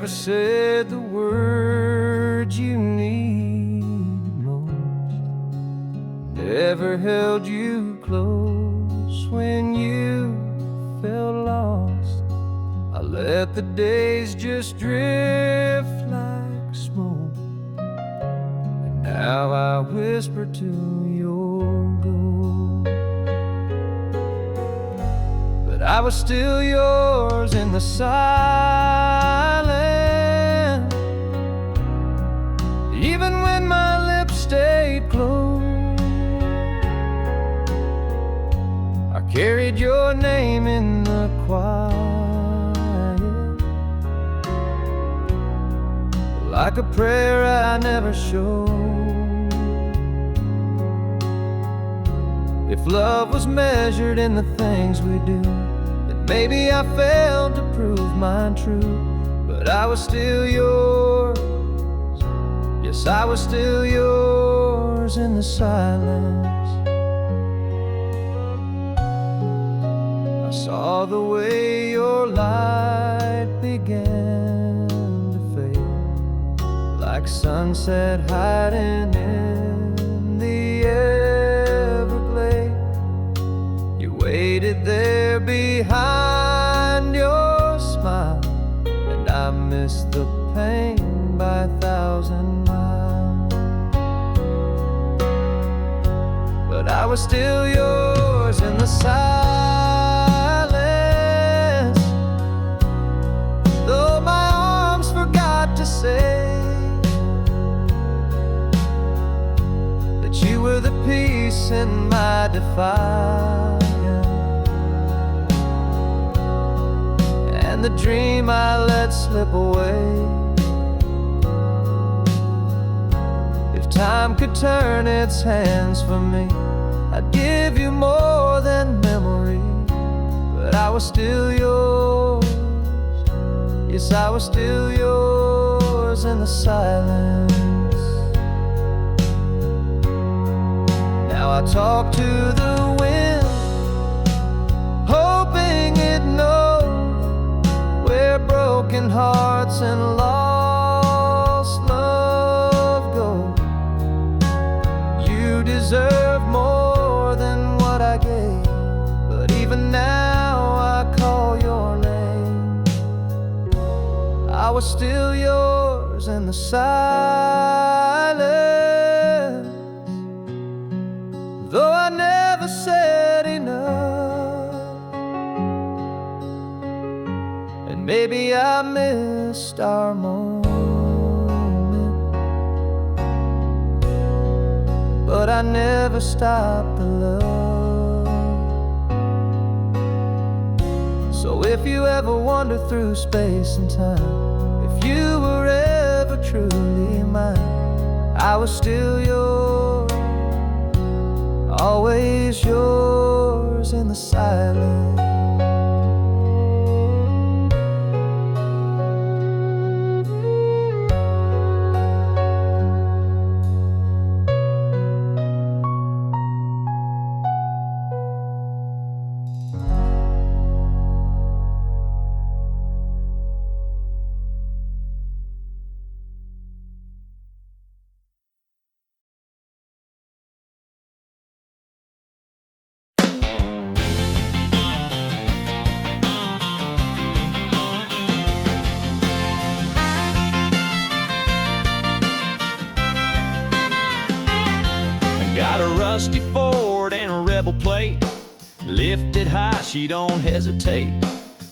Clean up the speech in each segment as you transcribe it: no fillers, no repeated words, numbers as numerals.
never said the words you need most, never held you close when you felt lost. I let the days just drift like smoke, and now I whisper to your ghost. But I was still yours in the silence, even when my lips stayed closed. I carried your name in the quiet, like a prayer I never showed. If love was measured in the things we do, then maybe I failed to prove mine true. But I was still yours, yes, I was still yours in the silence. I saw the way your light began to fade, like sunset hiding in the Everglades. You waited there behind your smile, and I missed the pain by 1,000 miles. But I was still yours in the silence, though my arms forgot to say that you were the peace in my defiance, and the dream I let slip away. If time could turn its hands for me, I'd give you more than memory. But I was still yours, yes, I was still yours in the silence. Now I talk to the wind, hoping it knows where broken hearts and lost love go. You deserve more than what I gave, but even now I call your name. I was still yours in the silence, though I never said enough. And maybe I missed our moment, but I never stopped the love. So if you ever wander through space and time, if you were ever truly mine, I was still yours, always yours in the silence. Got a rusty Ford and a Rebel plate, lifted high, she don't hesitate.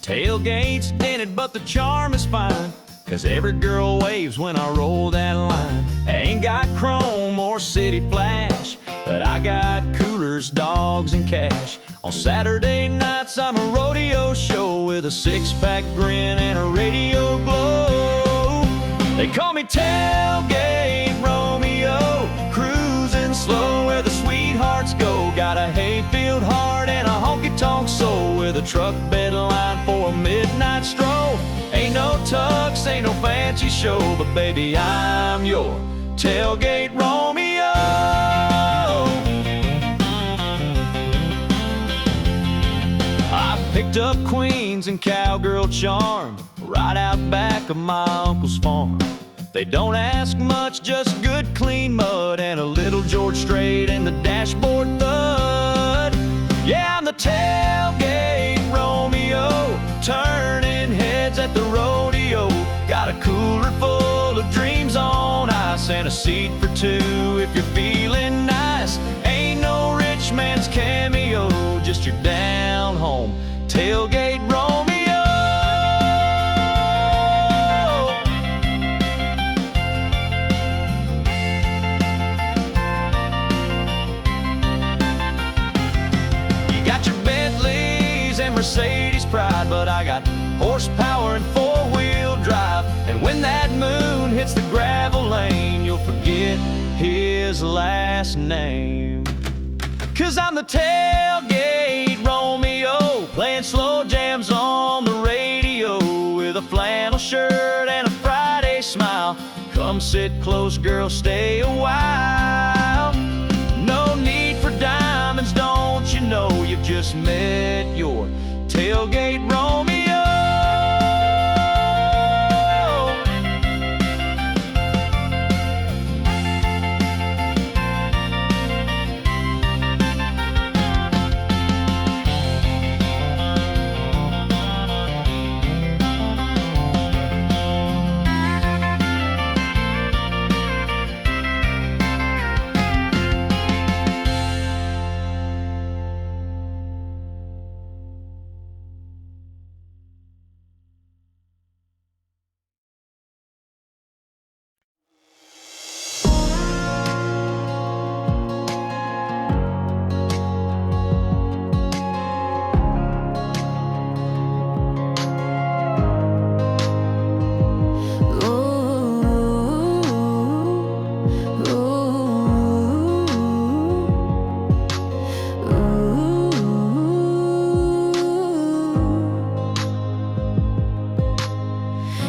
Tailgate's dented, but the charm is fine, 'cause every girl waves when I roll that line. I ain't got chrome or city flash, but I got coolers, dogs, and cash. On Saturday nights I'm a rodeo show with a six-pack grin and a radio glow. They call me Tailgate Romeo, cruising slow where the sweethearts go. Got a hayfield heart and a honky-tonk soul, with a truck bed line for a midnight stroll. Ain't no tux, ain't no fancy show, but baby, I'm your Tailgate Romeo. I picked up queens and cowgirl charm, right out back of my uncle's farm. They don't ask much, just good clean mud and a little George Strait and the dashboard thud. Yeah, I'm the tailgate Romeo, turning heads at the rodeo. Got a cooler full of dreams on ice and a seat for two if you're feeling nice. Ain't no rich man's cameo, just your down home tailgate Romeo. Mercedes pride, but I got horsepower and four-wheel drive. And when that moon hits the gravel lane, you'll forget his last name. 'Cause I'm the tailgate Romeo, playing slow jams on the radio with a flannel shirt and a Friday smile. Come sit close, girl, stay a while. No need for diamonds, don't you know? You've just met your tailgate Romeo.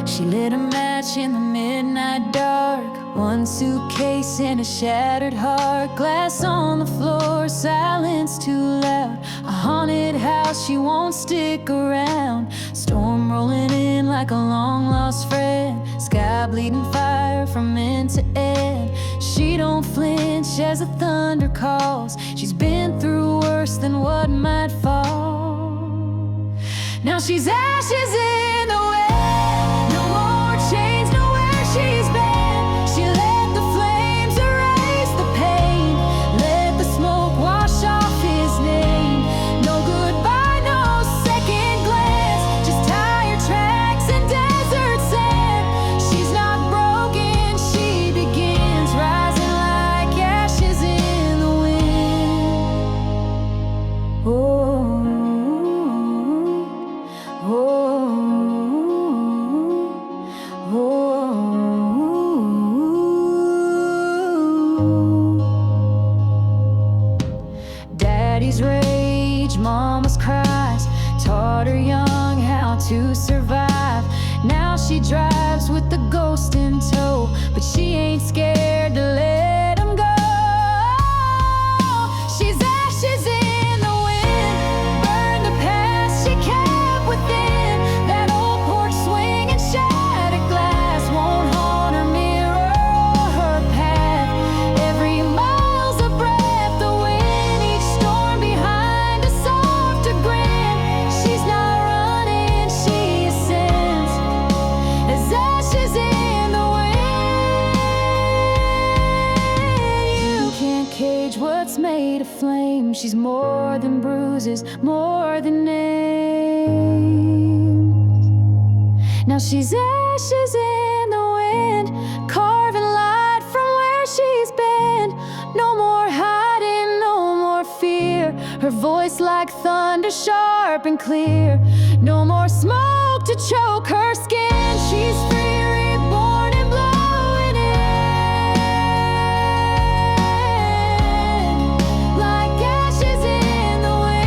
She lit a match in the midnight dark, one suitcase and a shattered heart. Glass on the floor, silence too loud. A haunted house, she won't stick around. Storm rolling in like a long-lost friend. Sky bleeding fire from end to end. She don't flinch as the thunder calls. She's been through worse than what might fall. Now she's ashes in the wind. No more chains, know where she's been. She let the flames erase the pain. Let the smoke wash off his name. No goodbye, no second glance. Just tire tracks and desert sand. She's not broken, she begins rising like ashes in the wind. Oh. Daddy's rage, mama's cries taught her young how to survive. Now she drives with the ghost in tow, but she ain't scared to let him go. She's ashes in the wind, burn the past she kept within. That old porch swing and shattered glass won't haunt her mirror or her path. Every mile's a breath away. Storm behind a softer grin. She's not running, she ascends as ashes in the wind. You can't cage what's made of flame. She's more than bruises, more than names. Now she's ashes in the wind, carving light from where she's been. No more hiding, no more fear. Her voice like thunder, sharp and clear. No more smoke to choke her skin. She's free, reborn and blowing in like ashes in the wind.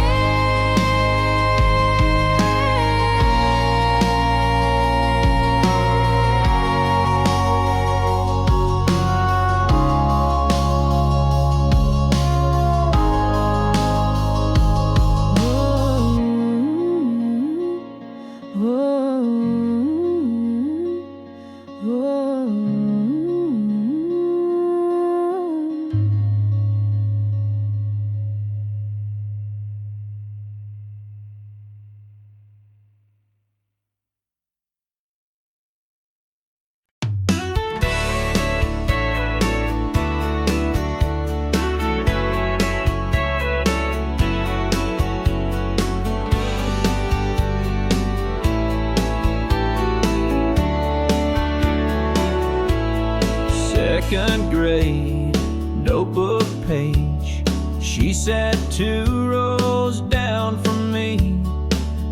second grade notebook page. She sat 2 rows down from me,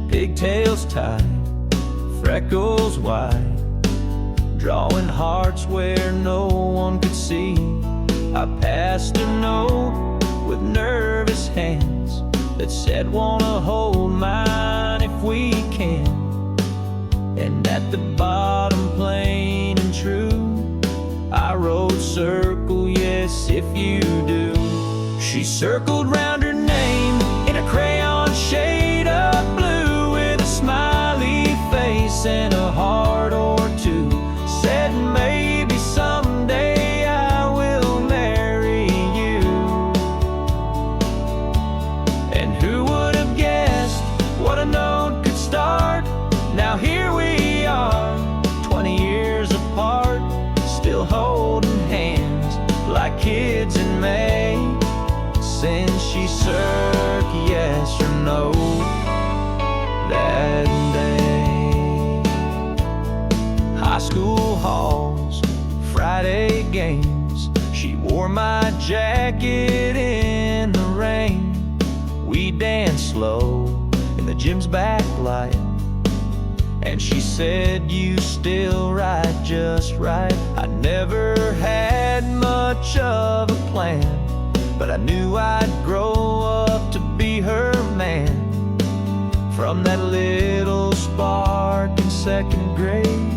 pigtails tied, freckles wide, drawing hearts where no one could see. I passed a note with nervous hands that said, "Wanna hold mine if we can." And at the bottom, plain and true, I wrote, "Circle yes if you do." She circled round her name in a crayon shade of blue, with a smiley face and a heart or two. Said, "Maybe someday I will marry you." And who would have guessed what a note could start? Now here we are, 20 years apart, still holding hands like kids in May. Since she circled yes or no that day. High school halls, Friday games, she wore my jacket in the rain. We danced slow in the gym's backlight, and she said, "You still write just right." I never had much of a plan, but I knew I'd grow up to be her man. From that little spark in second grade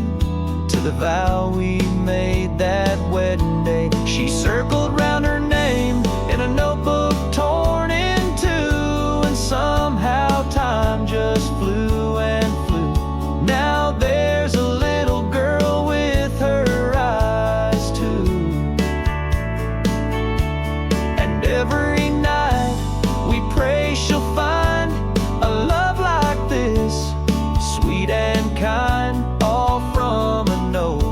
to the vow we made that wedding day. She circled round her name in a notebook torn in two, and somehow time just flew and flew. Now there's a little girl with her eyes too. And every night we pray she'll find a love like this, sweet and kind, all from a note,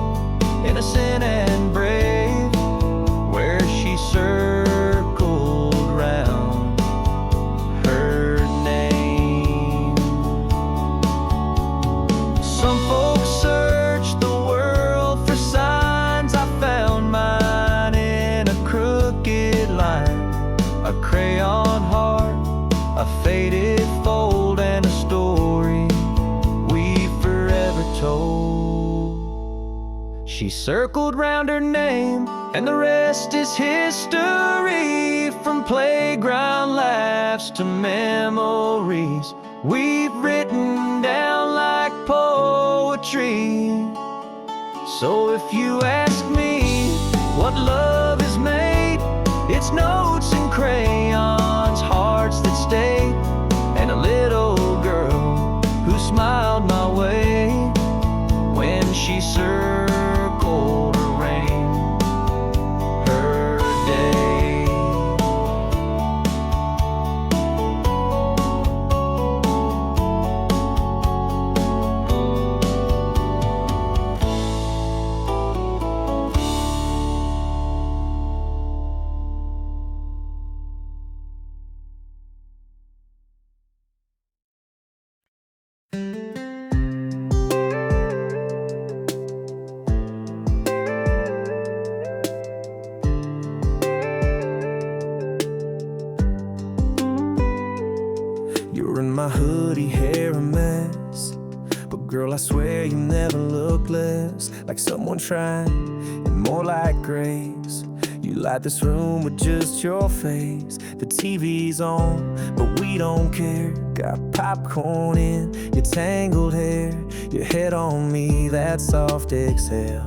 innocent and brave, where she circled round her name. Some folks search the world for signs. I found mine in a crooked line, a crayon heart, a faded fold, and a story we forever told. She circled round her name, and the rest is history. From playground laughs to memories we've written down like poetry. So if you ask me what love is made, it's notes and crayons, hearts that stay, and a little girl who smiled my way when she circled around her day. You're in my hoodie, hair a mess, but girl, I swear you never look less like someone trying, and more like grace. You light this room with just your face. The TV's on, but we don't care. Got popcorn in your tangled hair, your head on me, that soft exhale,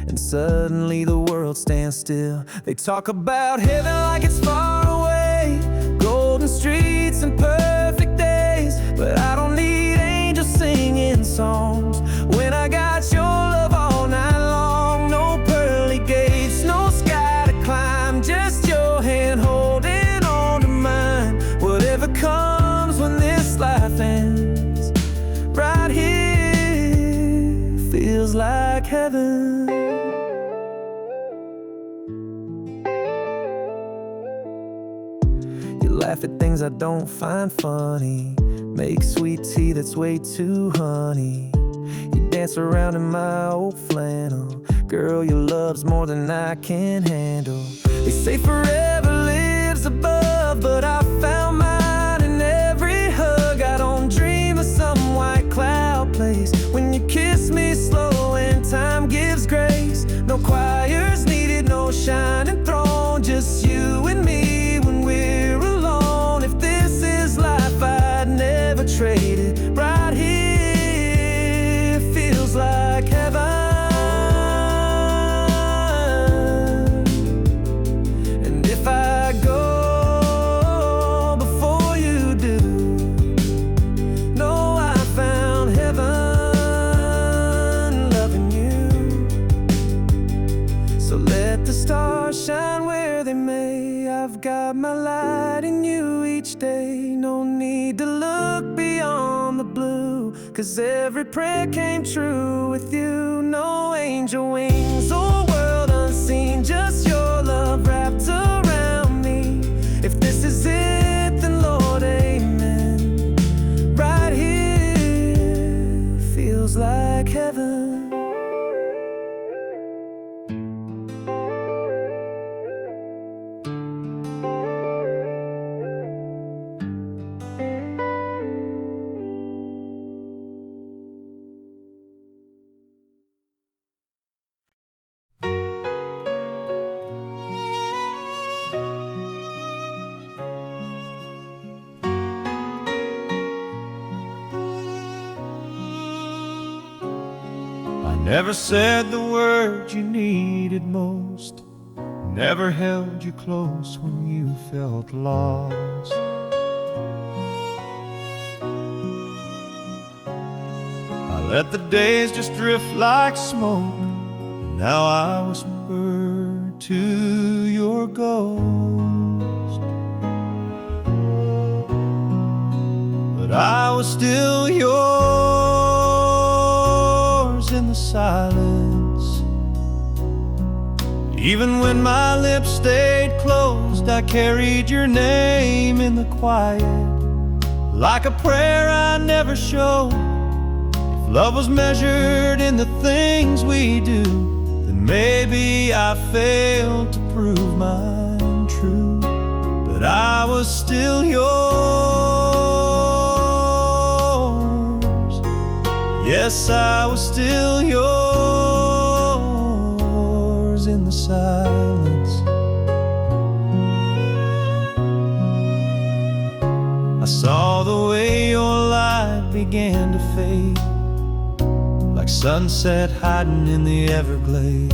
and suddenly the world stands still. They talk about heaven like it's far away, golden streets and perfect days, but I don't need angels singing songs when I got your love all night long. No pearly gates, no sky to climb, just your hand holding on to mine. Whatever comes when this life ends, right here feels like heaven. Laugh at things I don't find funny, make sweet tea that's way too honey. You dance around in my old flannel, Girl, your love's more than I can handle. They say forever lives above, but I found mine in every hug. I don't dream of some white cloud place when you kiss me slow and time gives grace. No choirs needed, no shining throne, just you and me when we're alone. If this is life, I'd never trade it. Right here feels like heaven. And if I go before you do, know I found heaven loving you. So let the stars shine where they may. I've got my light in you each day. No need to look beyond the blue, 'cause every prayer came true with you. No angel wings or world unseen, just your love wrapped around me. If this is it, then Lord, amen. Right here feels like heaven. Never said the word you needed most, never held you close when you felt lost. I let the days just drift like smoke, now I whisper to your ghost. But I was still yours in the silence. Even when my lips stayed closed, I carried your name in the quiet, like a prayer I never showed. If love was measured in the things we do, then maybe I failed to prove mine true. But I was still yours. Yes, I was still yours in the silence. I saw the way your light began to fade, like sunset hiding in the Everglades.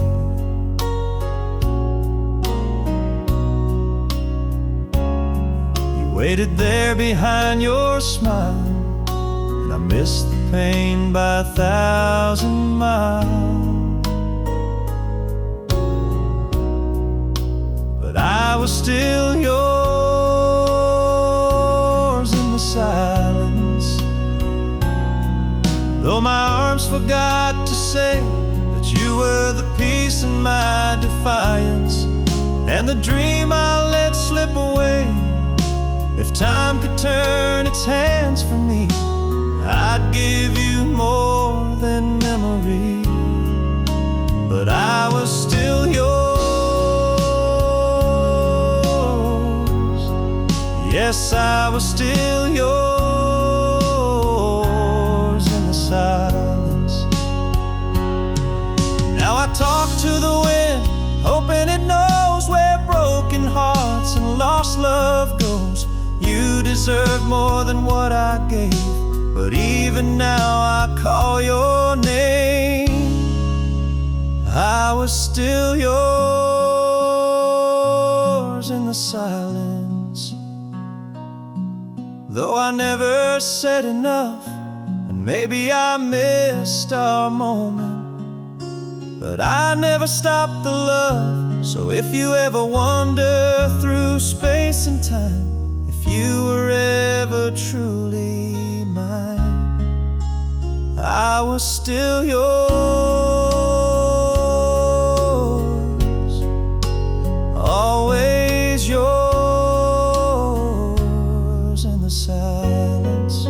You waited there behind your smile, and I missed the pain by 1,000 miles. But I was still yours in the silence, though my arms forgot to say that you were the peace in my defiance, and the dream I let slip away. If time could turn its hands for me, I'd give you more than memory. But I was still yours. Yes, I was still yours in the silence. Now I talk to the wind, hoping it knows where broken hearts and lost love goes. You deserve more than what I gave, but even now I call your name. I was still yours in the silence, though I never said enough, and maybe I missed our moment, but I never stopped the love. So if you ever wander through space and time, if you were ever truly mine, I was still yours, always yours in the silence.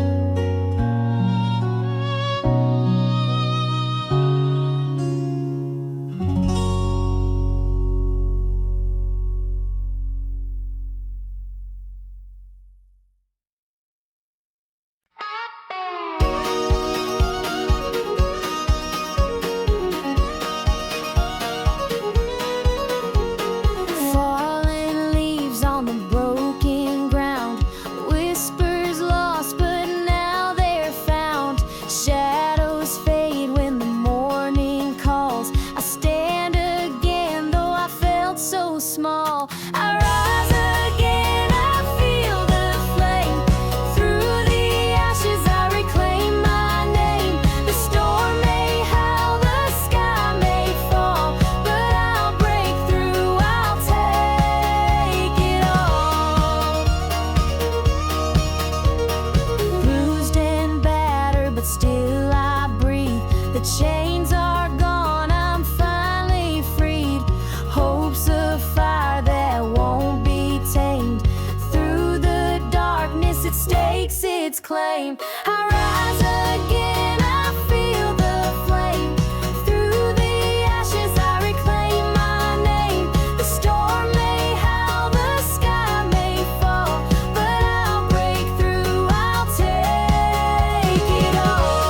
claim. I rise again, I feel the flame. Through the ashes I reclaim my name. The storm may howl, the sky may fall, but I'll break through, I'll take it all.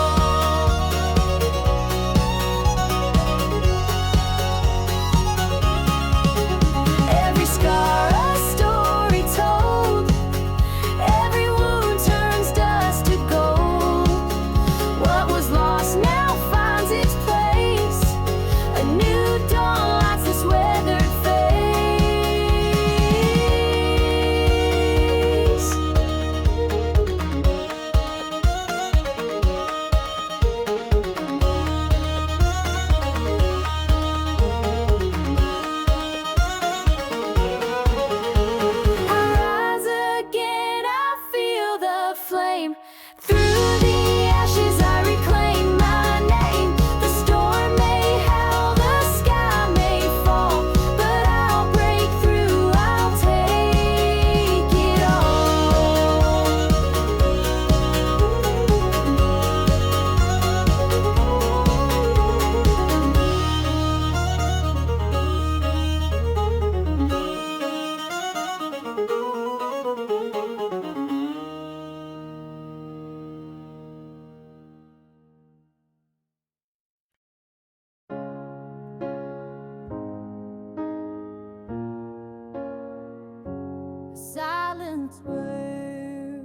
Every scar a story told, every wound turns dust to gold. What was lost now finds its place. A new dawn lights this weathered face. I rise again, I feel the flame. Through the ashes I reclaim my name. The storm may howl, the sky may fall, but I'll break through, I'll take it all. Silence word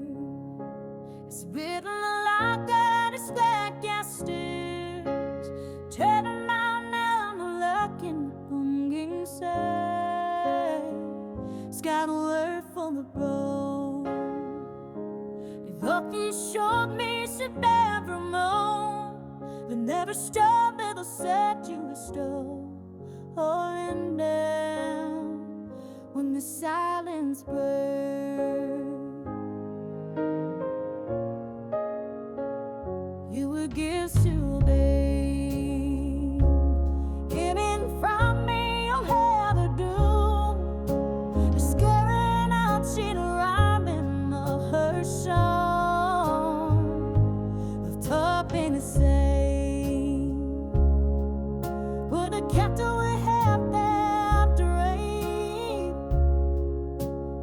is written like that, it's like gas stairs. Turning around now, I'm looking on inside. It's got a word for the road. If looking showed me some never moan, they never stop, it'll set you a stone. Holding down when the silence burns. You were gifts to obey. Hidden from me, you'll have a doom. You're scaring out, she'd rhyme in her song. The top ain't the same. Would have kept away half that dream.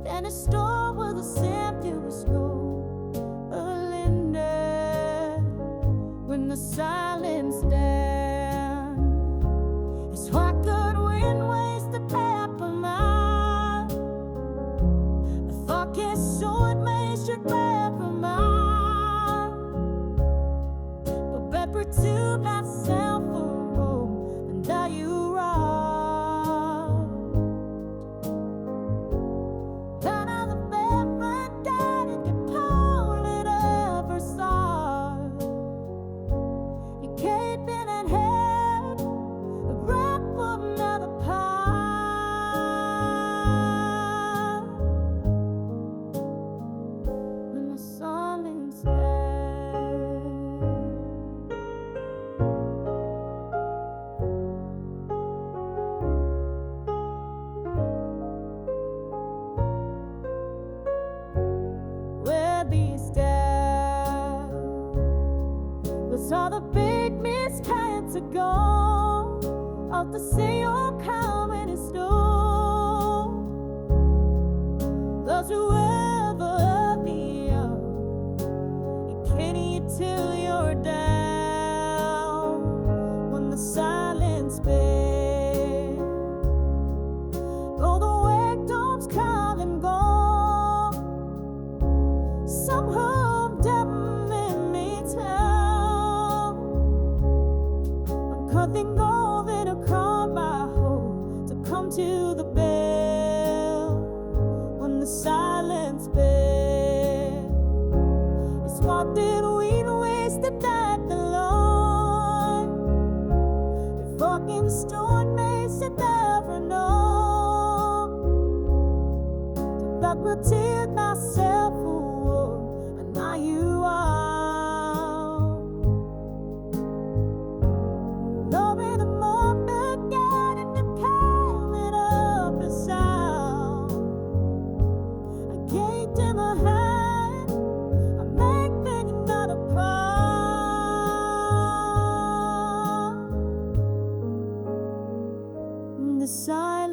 Then a store with a sensuous gold, a linden. When the silence down, it's why could wind waste the path of mine. I thought kiss so it makes your path of mine. But better to myself a road, and now you rock. Down on the pavement, daddy can pull it up or start. You can't be in head, wrap up another part. When the silence where these down was all the big mistakes ago. Out to see you coming in store. Those who ever love me up, you can't eat till you're down. When the silence bends, all the victims come and go. Somehow I'm down in me town. I'm cutting gold in a crowd my home to come to the bell. When the silence bends, it's what did we waste the night alone? The fucking storm makes it never know. That will tear myself away, and now you are. Love in the moment, getting the calm it up inside. I gave them a hand, I make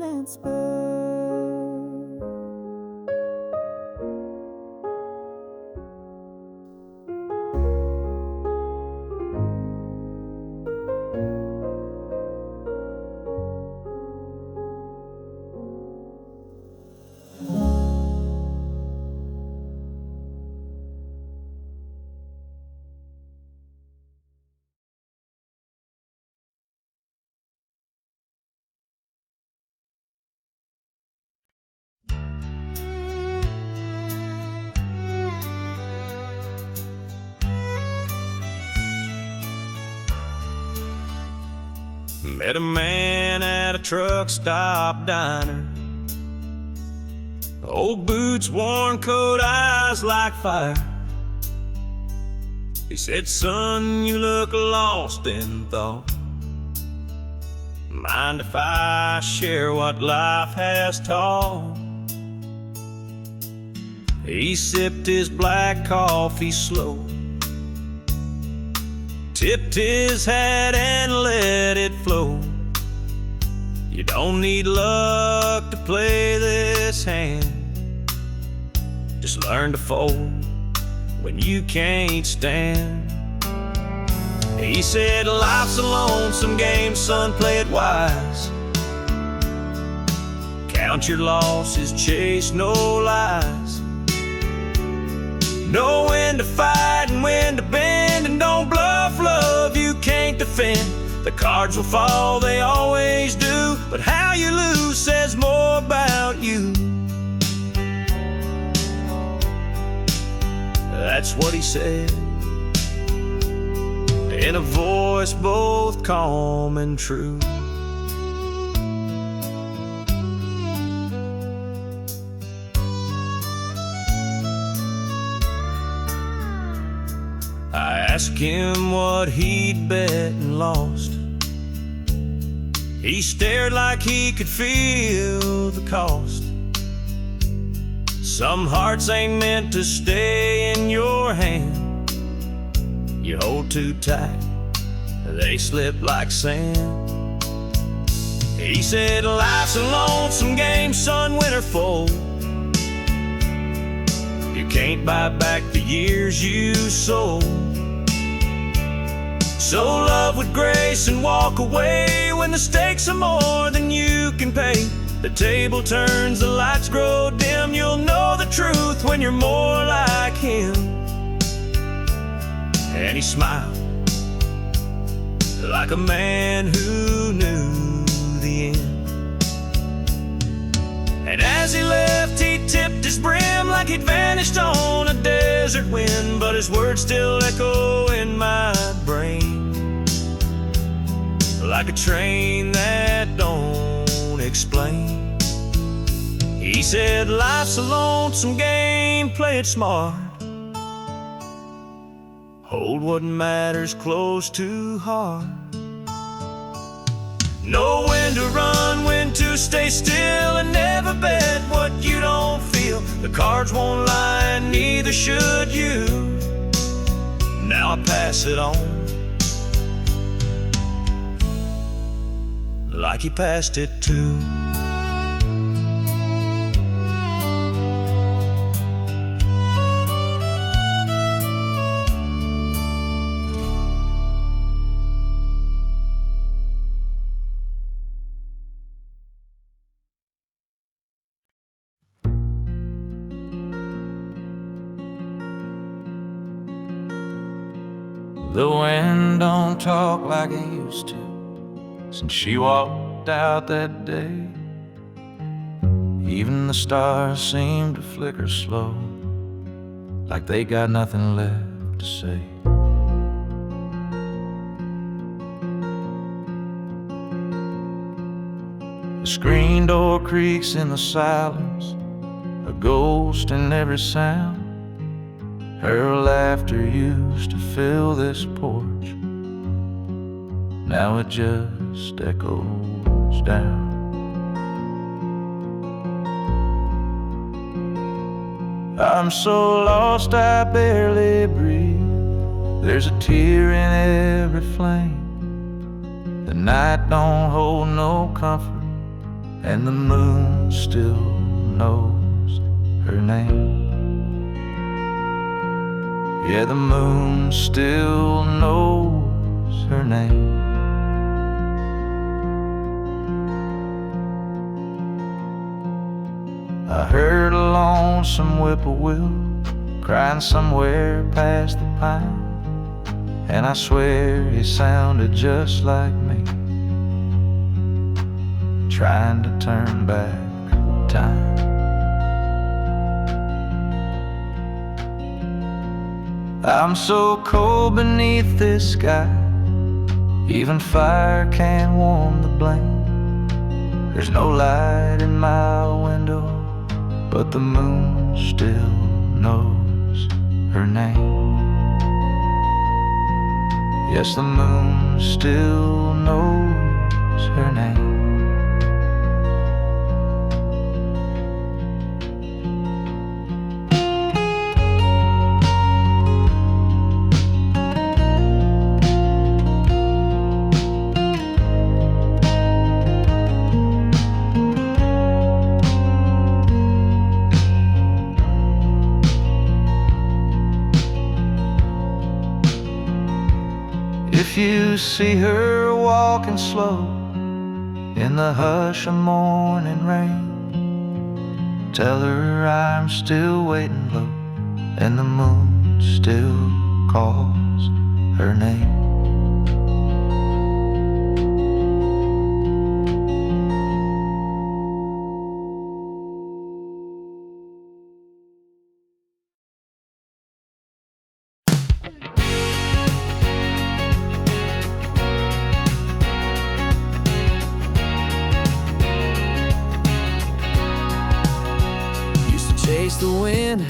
silence burn. Met a man at a truck stop diner. Old boots, worn coat, eyes like fire. He said, "Son, you look lost in thought. Mind if I share what life has taught?" He sipped his black coffee slow, tipped his hat and let it flow. You don't need luck to play this hand. Just learn to fold when you can't stand. He said, "Life's a lonesome game, son, play it wise. Count your losses, chase no lies. Know when to fight and when to bend, and don't bluff love you can't defend. The cards will fall, they always do, but how you lose says more about you." That's what he said, in a voice both calm and true. I asked him what he'd bet and lost. He stared like he could feel the cost. Some hearts ain't meant to stay in your hand. You hold too tight, they slip like sand. He said, "Life's a lonesome game, son, win or fold. You can't buy back the years you sold. So love with grace and walk away when the stakes are more than you can pay. The table turns, the lights grow dim. You'll know the truth when you're more like him." And he smiled like a man who knew the end. And as he left, he tipped his brim like he'd vanished on a desert wind. But his words still echo in my brain, like a train that don't explain. He said, "Life's a lonesome game, play it smart. Hold what matters close to heart. Know when to run, when to stay still, and never bet what you don't feel. The cards won't lie, and neither should you. Now I pass it on, like he passed it too." The wind don't talk like it used to since she walked out that day. Even the stars seem to flicker slow, like they got nothing left to say. The screen door creaks in the silence, a ghost in every sound. Her laughter used to fill this porch, now it just echoes down. I'm so lost I barely breathe. There's a tear in every flame. The night don't hold no comfort, and the moon still knows her name. Yeah, the moon still knows her name. I heard a lonesome whippoorwill crying somewhere past the pine, and I swear he sounded just like me, trying to turn back time. I'm so cold beneath this sky, even fire can't warm the blame. There's no light in my window, but the moon still knows her name. Yes, the moon still knows her name. If you see her walking slow in the hush of morning rain, tell her I'm still waiting low, and the moon still calls her name. Chase the wind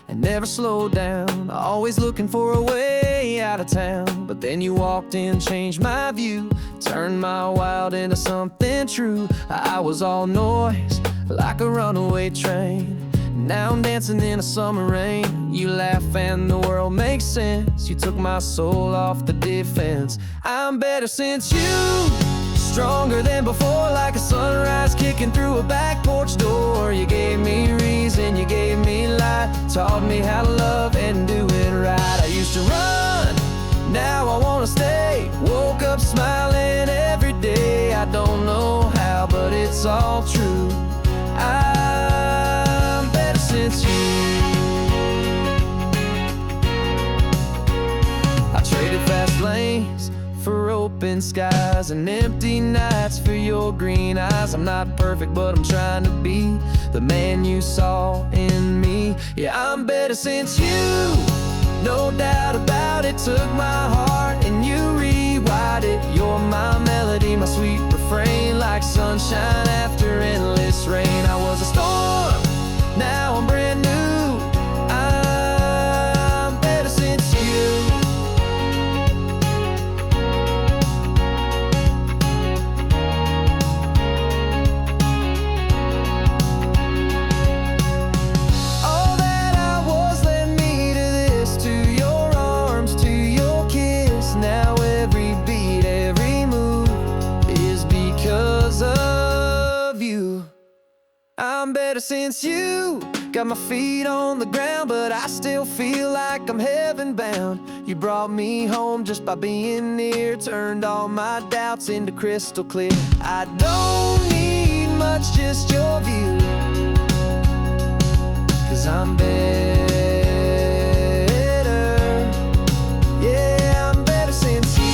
and never slow down, always looking for a way out of town. But then you walked in, changed my view, turned my wild into something true. I was all noise, like a runaway train. Now I'm dancing in a summer rain. You laugh and the world makes sense. You took my soul off the defense. I'm better since you, stronger than before, like a sunrise kicking through a back porch door. You gave me reason, you gave me light, taught me how to love and do it right. I used to run, now I wanna stay. Woke up smiling every day. I don't know how, but it's all true. I'm better since you. I traded fast lanes for open skies and empty nights for your green eyes. I'm not perfect, but I'm trying to be the man you saw in me. Yeah, I'm better since you, no doubt about it. Took my heart and you rewired it. You're my melody, my sweet refrain, like sunshine after endless rain. I was a storm, now I'm brand new. I'm better since you. I'm better since you. Got my feet on the ground, but I still feel like I'm heaven bound. You brought me home just by being near, turned all my doubts into crystal clear. I don't need much, just your view, 'cause I'm better. Yeah, I'm better since you.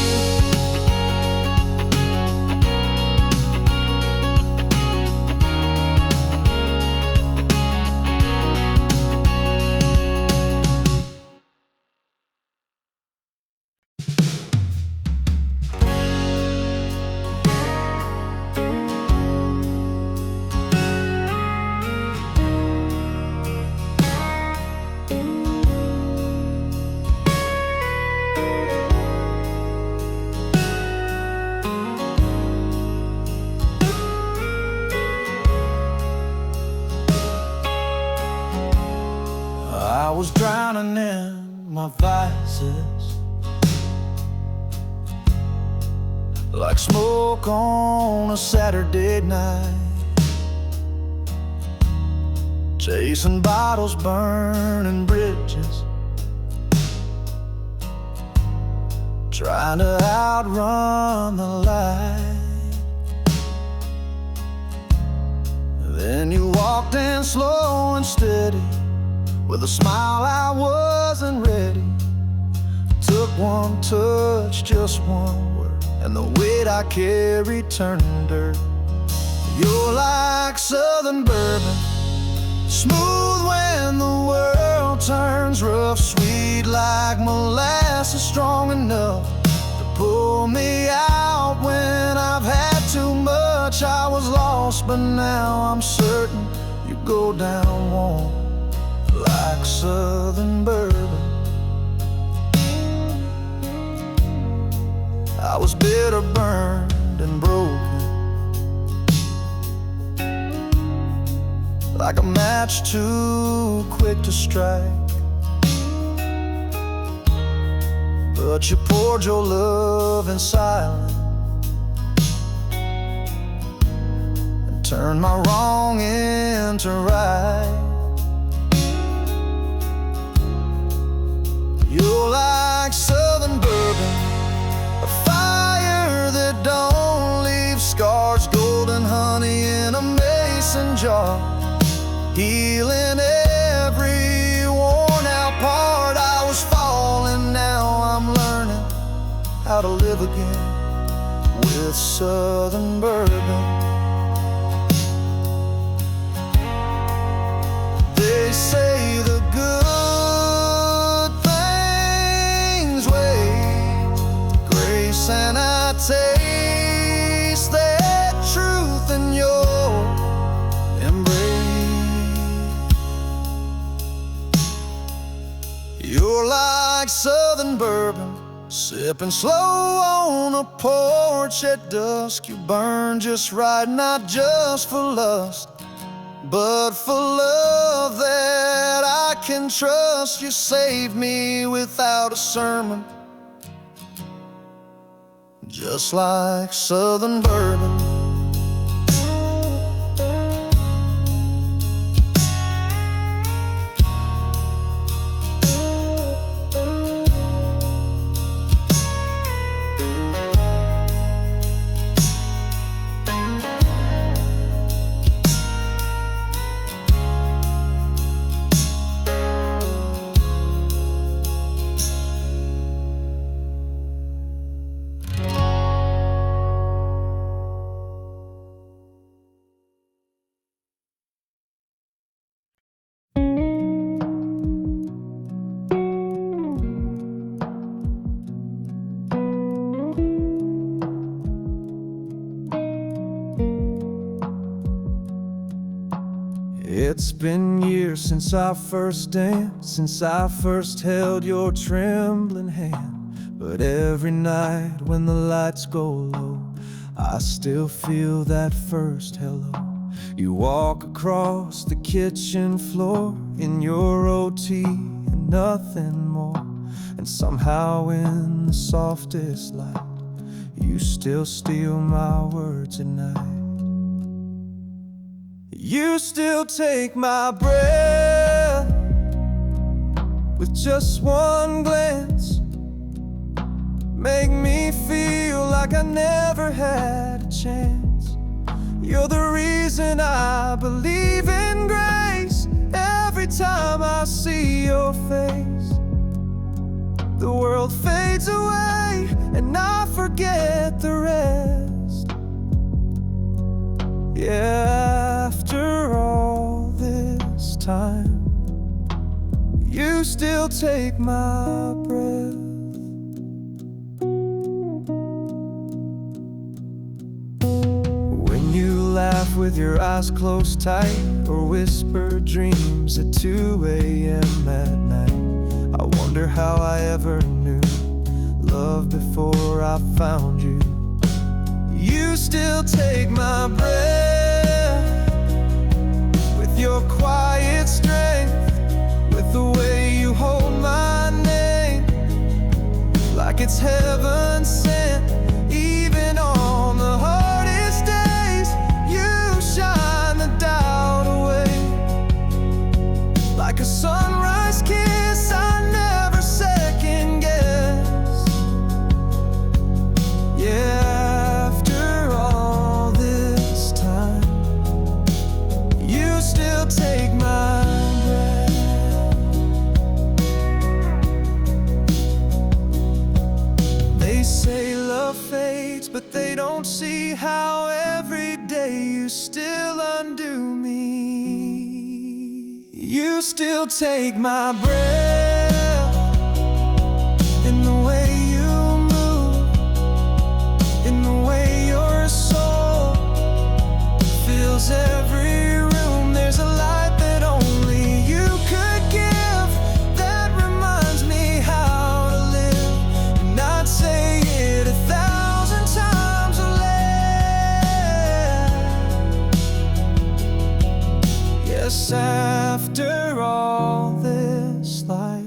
I was drowning in my vices, like smoke on a Saturday night. chasing bottles, burning bridges, trying to outrun the light. Then you walked in slow and steady, with a smile I wasn't ready. Took one touch, just one word, and the weight I carried turned dirt. You're like southern bourbon, smooth when the world turns rough, sweet like molasses, strong enough to pull me out when I've had too much. I was lost, but now I'm certain you go down warm like southern bourbon. I was bitter, burned, and broken, like a match too quick to strike. But you poured your love in silence and turned my wrong into right. You're like southern bourbon, a fire that don't leave scars, golden honey in a mason jar, healing every worn out part. I was falling, now I'm learning how to live again with southern bourbon. They say the good things wait, grace, and I taste that truth in your embrace. You're like southern bourbon, sipping slow on a porch at dusk. You burn just right, not just for lust, but for love that I can trust. You saved me without a sermon, just like southern bourbon. It's been years since our first dance, since I first held your trembling hand. But every night when the lights go low, I still feel that first hello. You walk across the kitchen floor in your OT and nothing more, and somehow in the softest light, you still steal my words at night. You still take my breath with just one glance, make me feel like I never had a chance. You're the reason I believe in grace. Every time I see your face, the world fades away and I forget the rest. Yeah, after all this time, you still take my breath. When you laugh with your eyes closed tight, or whisper dreams at 2 a.m. at night, I wonder how I ever knew love before I found you. You still take my breath with your quiet strength, with the way you hold my name like it's heaven sent. Even on the hardest days, you shine the doubt away. undo me. You still take my breath in the way you move, in the way your soul fills every room. There's a light that only you could give that reminds me how to live, and I'd say it 1,000 times or less. Yes, after all this life,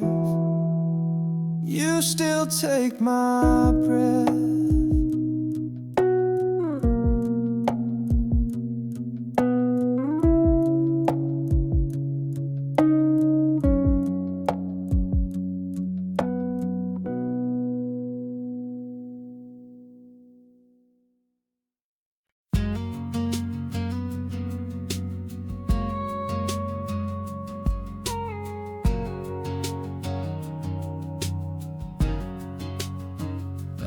you still take my breath.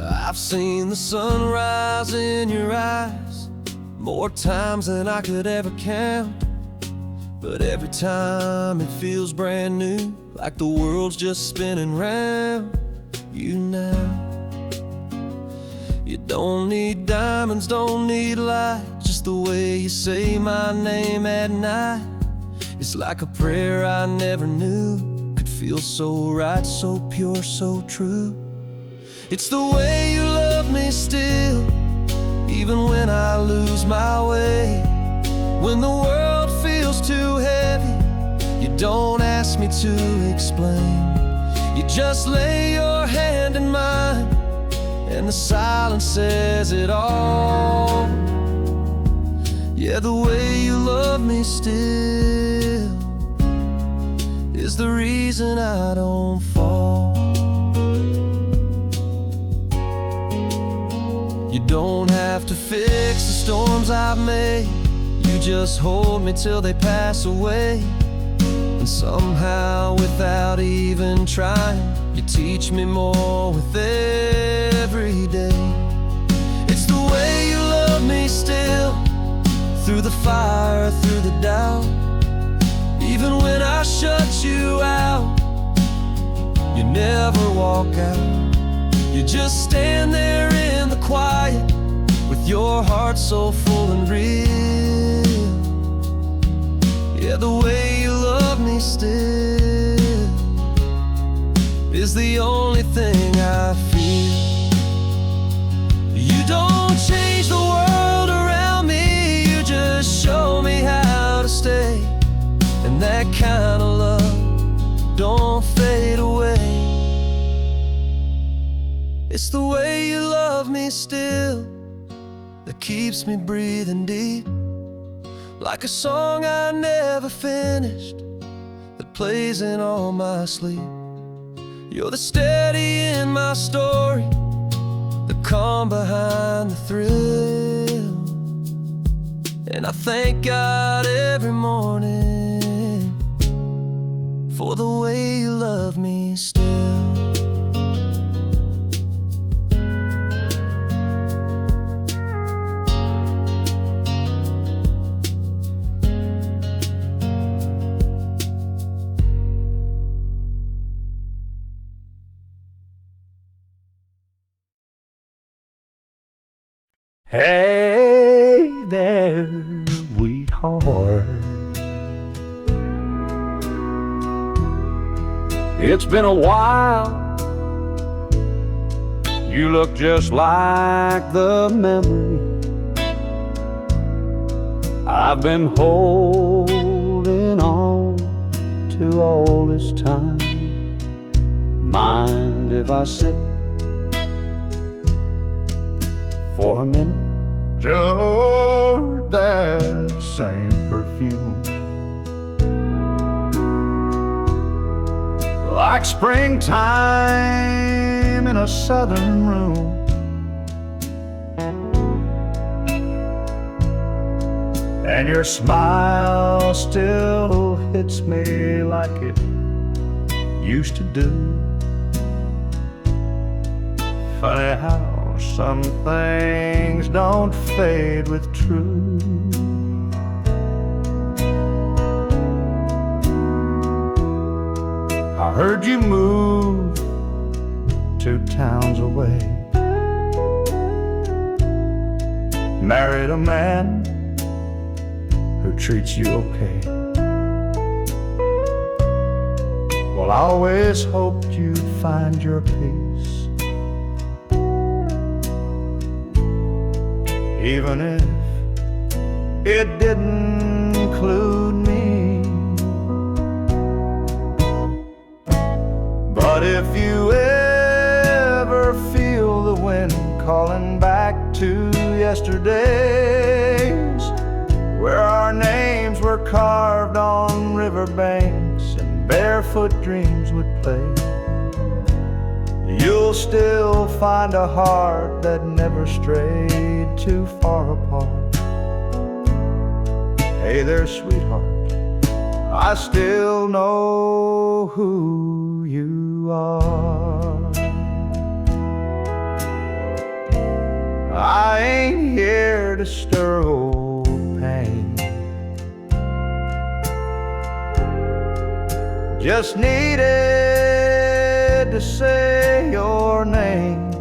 I've seen the sunrise in your eyes more times than I could ever count, but every time it feels brand new, like the world's just spinning round you now. You don't need diamonds, don't need light, just the way you say my name at night. It's like a prayer I never knew could feel so right, so pure, so true. It's the way you love me still, even when I lose my way. When the world feels too heavy, you don't ask me to explain. You just lay your hand in mine, and the silence says it all. Yeah, the way you love me still is the reason I don't fall. You don't have to fix the storms I've made, you just hold me till they pass away. And somehow, without even trying, you teach me more with every day. It's the way you love me still, through the fire, through the doubt. Even when I shut you out, you never walk out. You just stand there in the quiet, with your heart so full and real. Yeah, the way you love me still is the only thing I feel. You don't change the world around me, you just show me how to stay. And that kind of love don't fade away. It's the way you love me still that keeps me breathing deep, like a song I never finished that plays in all my sleep. You're the steady in my story, the calm behind the thrill. And I thank God every morning for the way you love me still. Hey there, sweetheart. It's been a while. You look just like the memory I've been holding on to all this time. Mind if I sit for a minute? Just that same perfume, like springtime in a southern room. And your smile still hits me like it used to do. Funny how some things don't fade with truth. I heard you moved 2 towns away, married a man who treats you okay. Well, I always hoped you'd find your peace, even if it didn't include me. But if you ever feel the wind calling back to yesterdays, where our names were carved on riverbanks and barefoot dreams would play, you'll still find a heart that never strayed too far apart. Hey there, sweetheart, I still know who you are. I ain't here to stir old pain, just needed to say your name.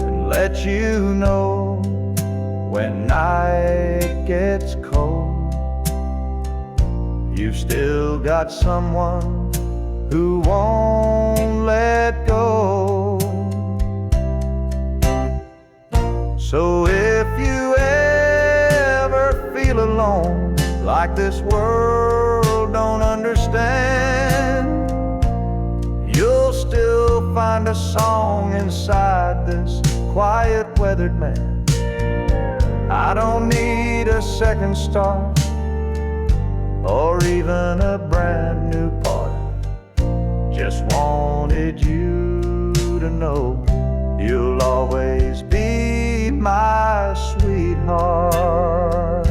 And let you know when night gets cold, you've still got someone who won't let go. So if you ever feel alone, like this world don't understand, you'll still find a song inside this quiet weathered man. I don't need a second start or even a brand new part. Just wanted you to know you'll always be my sweetheart.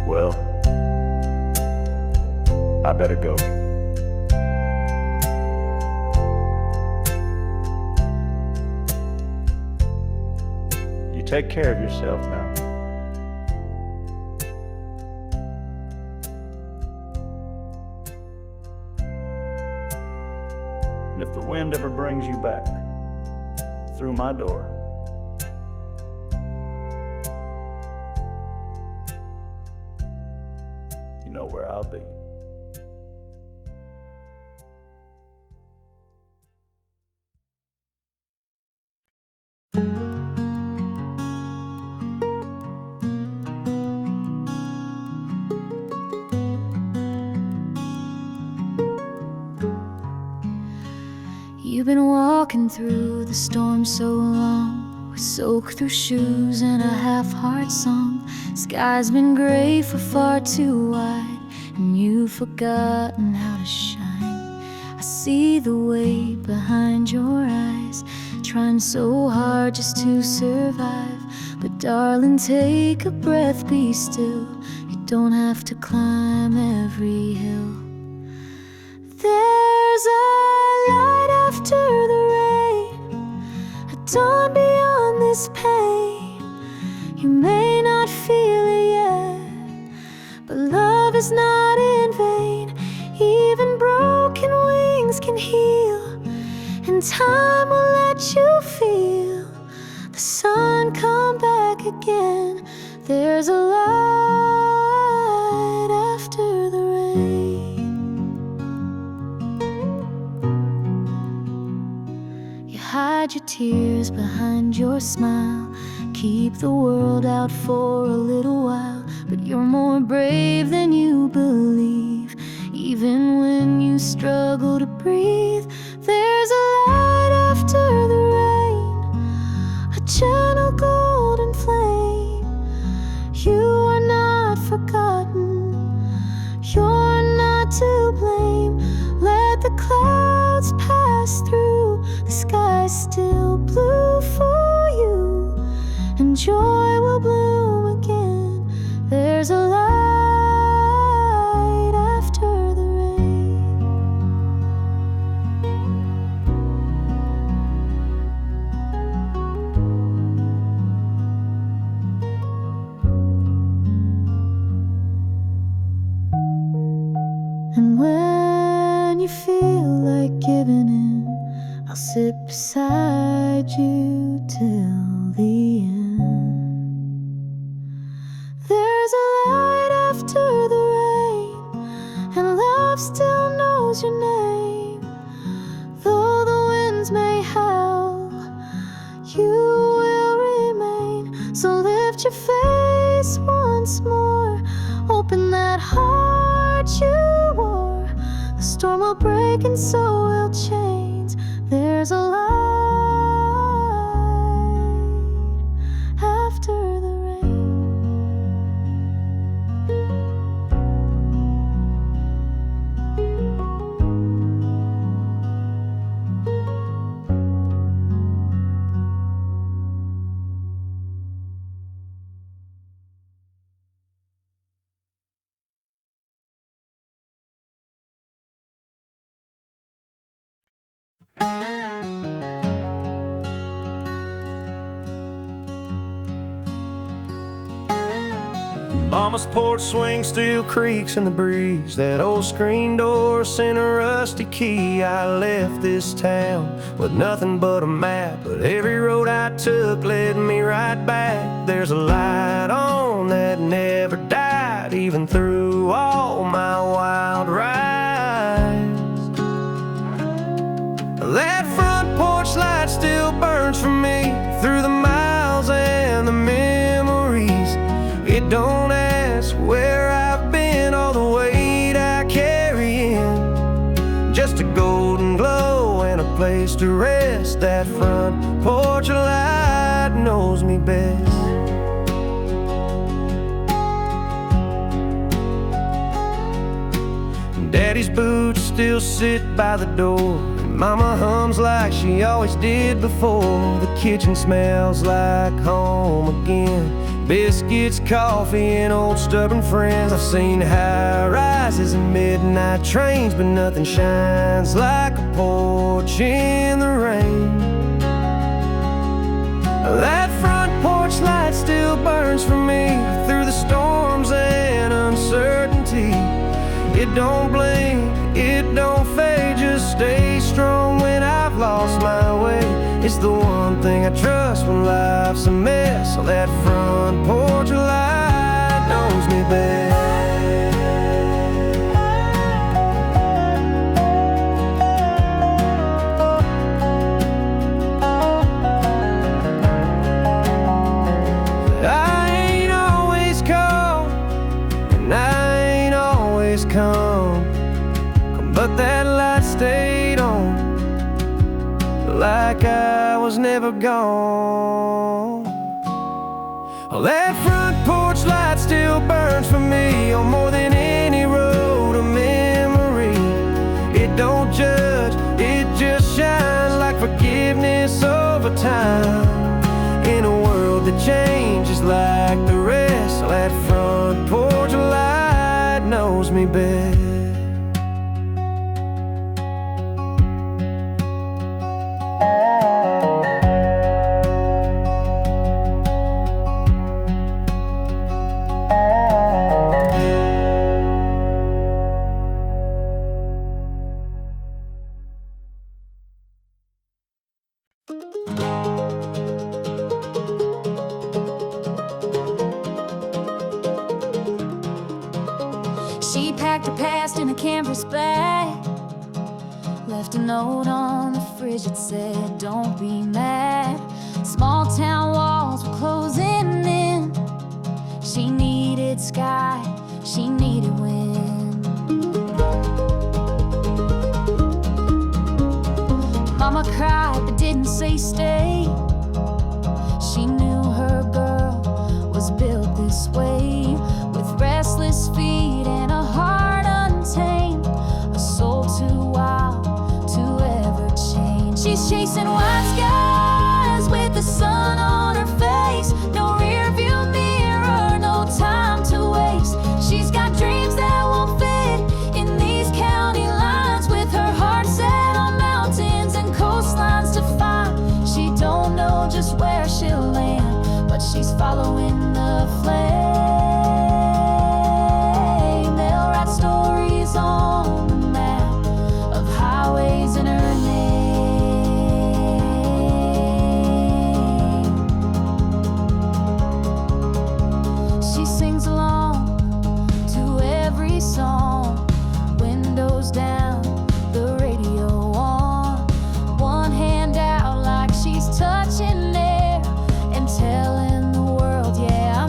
Well, I better go. You take care of yourself now. And if the wind ever brings you back through my door, you know where I'll be. You've been walking through the storm so long, we soaked through shoes and a half-heart song. Sky's been gray for far too wide, and you've forgotten how to shine. I see the weight behind your eyes, trying so hard just to survive. But darling, take a breath, be still. You don't have to climb every hill. There's a light after the rain, a dawn beyond this pain. You may not feel it yet, but love is not in vain. Even broken wings can heal, and time will let you feel the sun come back again. There's a light after the rain. Hide your tears behind your smile, keep the world out for a little while. But you're more brave than you believe, even when you struggle to breathe. There's a light after the rain, a gentle golden flame. You are not forgotten, you're not to blame. Let the clouds pass through, the sky's still blue for you, and joy will bloom again. your face once more. Open that heart you wore. The storm will break and so will chains. There's a light after the rain. Mama's porch swing still creaks in the breeze. That old screen door sent a rusty key. I left this town with nothing but a map, but every road I took led me right back. There's a light on that never died, even through all my wild rides. That front porch light still burns for me through the miles and the memories. It don't ask where I've been, all the weight I carry in. Just a golden glow and a place to rest. That front porch light knows me best. Daddy's boots still sit by the door, and Mama hums like she always did before. The kitchen smells like home again. Biscuits, coffee, and old stubborn friends. I've seen high rises and midnight trains, but nothing shines like a porch in the rain. That front porch light still burns for me through the storms and uncertainty. It don't blink, it don't fade, just stay strong when I've lost my way. It's the one thing I trust when life's a mess. Oh, that front porch light knows me best. I ain't always calm, and I ain't always calm, but that light stayed on, like I was never gone. Oh, that front porch light still burns for me, oh, more than any road or memory. It don't judge, it just shines like forgiveness over time. In a world that changes like the rest, oh, that front porch light knows me best. She packed her past in a canvas bag, left a note on the fridge that said, "Don't be mad." Small town walls were closing in. She needed sky, she needed wind. Mama cried but didn't say stay. She knew her girl was built this way, with restless feet and a heart untamed, a soul too wild to ever change. She's chasing white skies with the sun on her face. No rear view mirror, no time to waste. She's got dreams that won't fit in these county lines, with her heart set on mountains and coastlines to find. She don't know just where she'll land, but she's following the flame. They'll write stories on the map of highways in her name. She sings along to every song, windows down, the radio on, one hand out like she's touching air and telling the world, yeah, I'm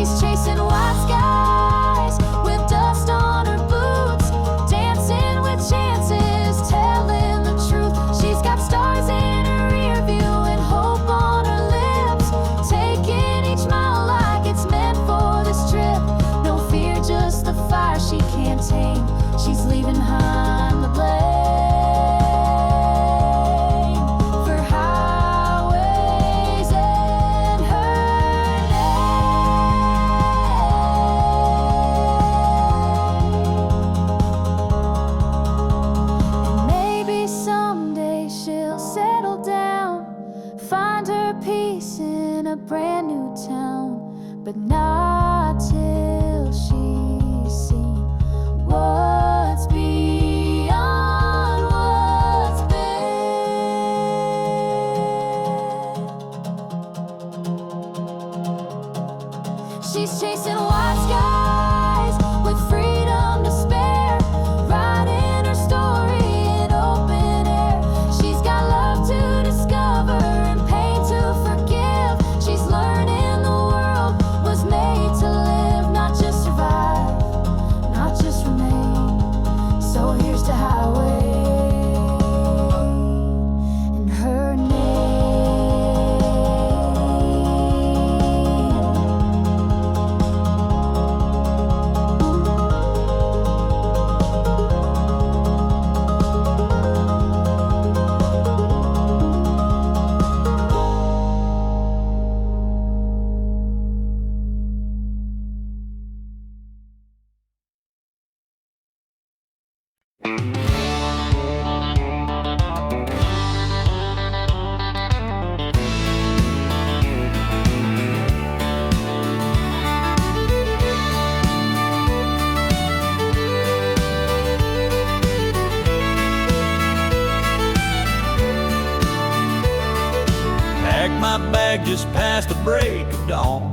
She's chasing white skies with dust on her boots, dancing with chances, telling the truth. She's got stars in her rear view and hope on her lips, taking each mile like it's meant for this trip. No fear, just the fire she can't tame. She's leaving behind the blame for highways in her name. And maybe someday she'll settle down, find her peace in a brand new town, but not till she's seen what's beyond what's been. She's chasing white skies with freedom to spare, writing her story in open air. She's got love to discover and pain to forgive. She's learning the world was made to live, not just survive, not just remain. So here's to highway in her name. Packed my bag just past the break of dawn.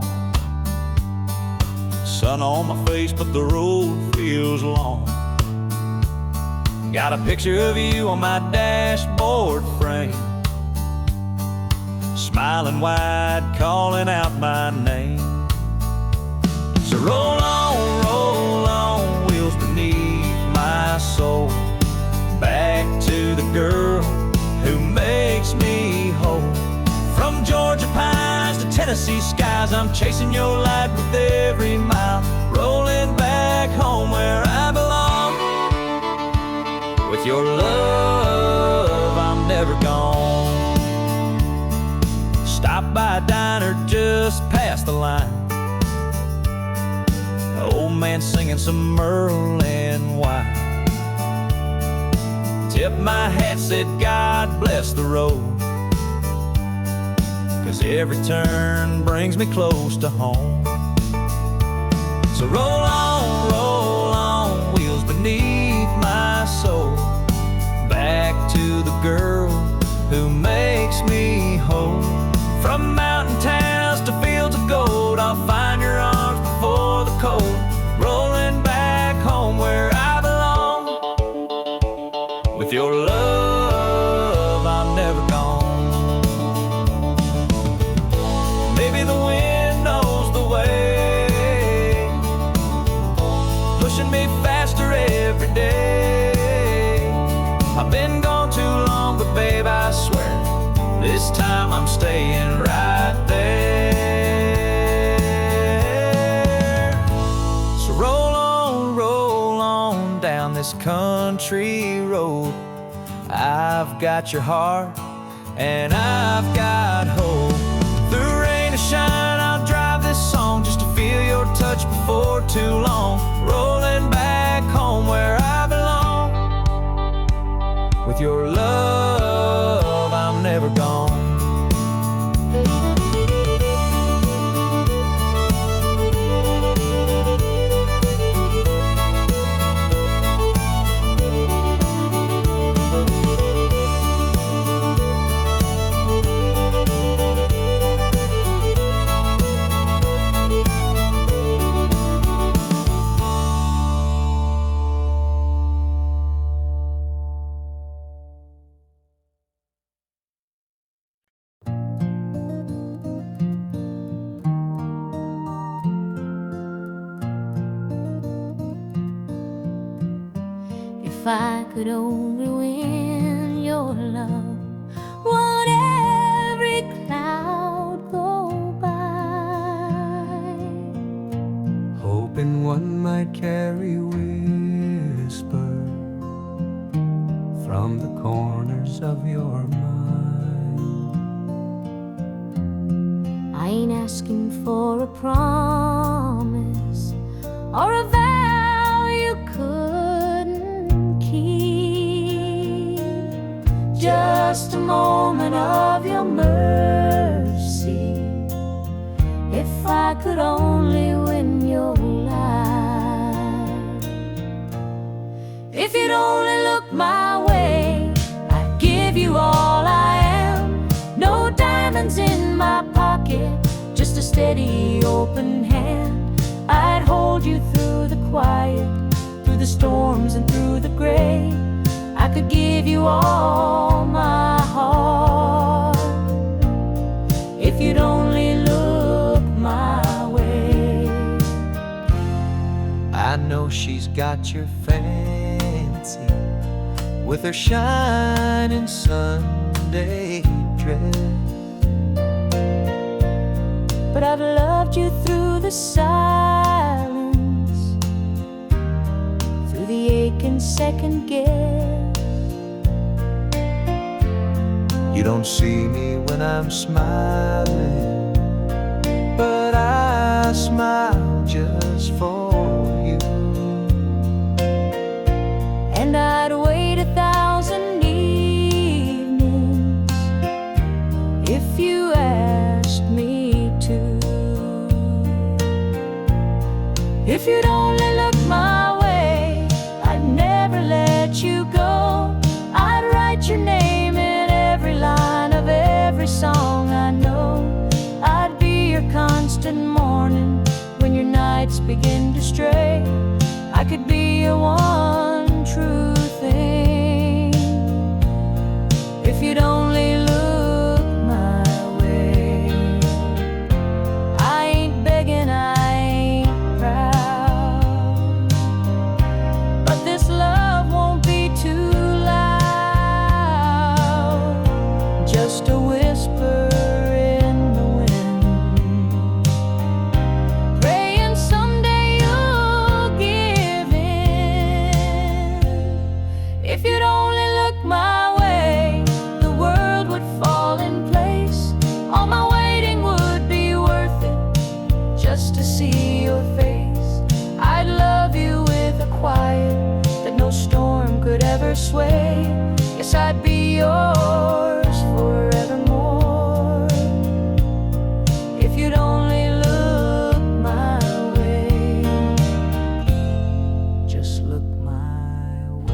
Sun on my face, but the road feels long. Got a picture of you on my dashboard frame, smiling wide, calling out my name. So roll on, wheels beneath my soul, back to the girl who makes me whole. From Georgia pines to Tennessee skies, I'm chasing your light with every mile, rolling back home where I belong. With your love, I'm never gone. Stop by a diner just past the line, an old man singing some Merlin wine. Tipped my hat, said God bless the road, 'cause every turn brings me close to home. So roll on, wheels beneath my soul, back to the girl who makes me whole. From mountain towns to fields of gold, I'll find your arms before the cold, rolling back home where I belong. With your love, I'm never gone. Maybe the wind knows the way, pushing me faster every day. I've been gone too long, but babe, I swear, this time I'm staying right there. So roll on down this country road. I've got your heart and I've got hope. Through rain or shine, I'll drive this song just to feel your touch before too long. Rolling back home where I belong. With your love, I'm never gone. I could only win your love, would every cloud go by? Hoping one might carry whisper from the corners of your mind. I ain't asking for a promise or a vow you couldn't keep, just a moment of your mercy. If I could only win your life, if you'd only look my way, I'd give you all I am. No diamonds in my pocket, just a steady open hand. I'd hold you through the quiet, through the storms and through the gray. I could give you all my heart, if you'd only look my way. I know she's got your fancy, with her shining Sunday dress, but I've loved you through the silence, through the ache and second guess. You don't see me when I'm smiling, but I smile just for you. And I'd wait 1,000 evenings if you asked me to. If you'd only look my way, I'd never let you go. I'd write your name in every line of every song I know. I'd be your constant morning when your nights begin to stray. I could be your one true thing, if you'd only look my way. I ain't begging, I ain't proud, but this love won't be too loud, just a whisper in the wind, praying someday you'll give in. If you'd only look my way, the world would fall in place. All my waiting would be worth it, just to see your face. I'd love you with a quiet that no storm could ever sway. Yes, I'd be yours forevermore, if you'd only look my way. Just look my way.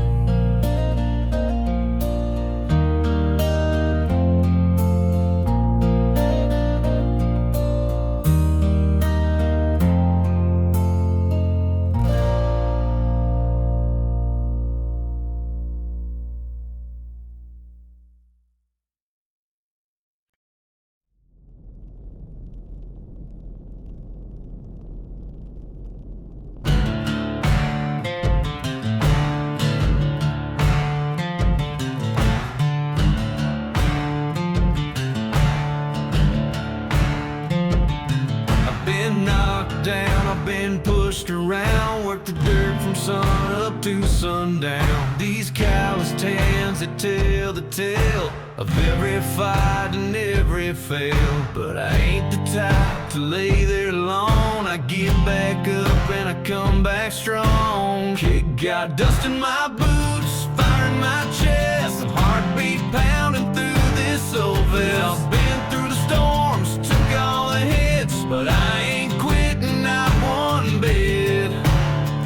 I've been knocked down, I've been pushed around, worked the dirt from sun up to sundown. These calloused hands that tell the tale of every fight and every fail. But I ain't the type to lay there alone. I get back up and I come back strong. Kick got dust in my boots, fire in my chest, a heartbeat pounding through this old vest. Been through the storms, took all the hits, but I ain't quitting, not one bit.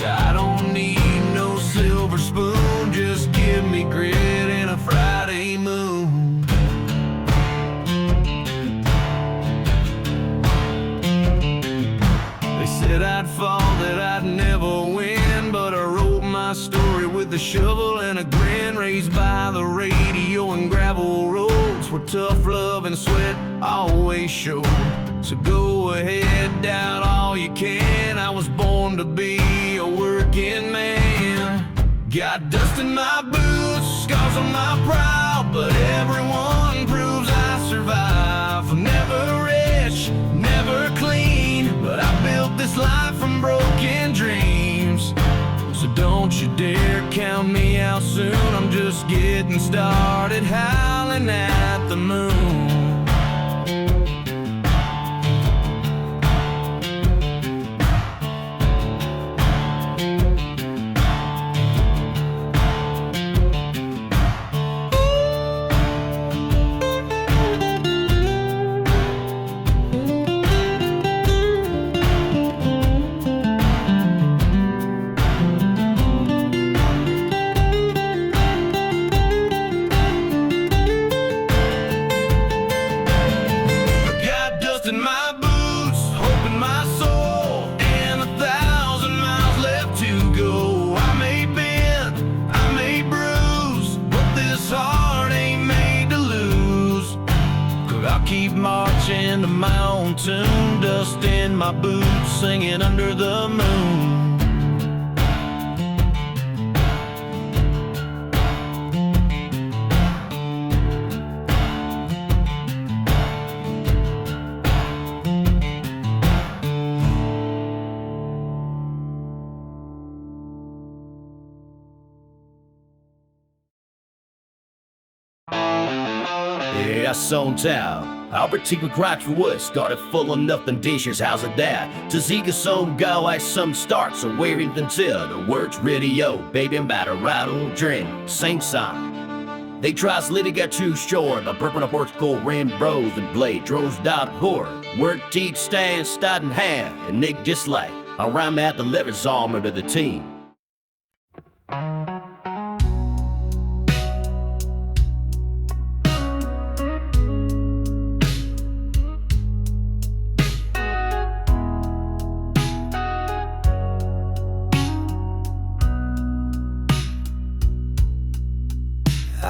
I don't need no silver spoon, just give me grit and a Friday moon. They said I'd fall, that I'd never win, but I wrote my story with a shovel and a grin. Raised by the radio and gravel roads, where tough love and sweat always showed. So go ahead, doubt all you can. I was born to be a working man. Got dust in my boots, scars on my brow, but everyone proves I survive. I'm never rich, never clean, but I built this life from broken dreams. So don't you dare count me out soon. I'm just getting started, howling at the moon. In my boots, hope in my soul, and 1,000 miles left to go. I may bend, I may bruise, but this heart ain't made to lose. 'Cause I'll keep marching to my own tune, dust in my boots, singing under the moon. Yeah, Town. Albert T. McCratch Wood started full of nothing dishes, how's it that? Tazika song go as some starts, so where even till the words radio, baby, I'm about to rattle, drink, same song. They try to get too short, the purple of porch cold ran bros and blade, droves dot horror, word teeth stand, stud in hand, and Nick dislike. I rhyme at the lever's armor to the team.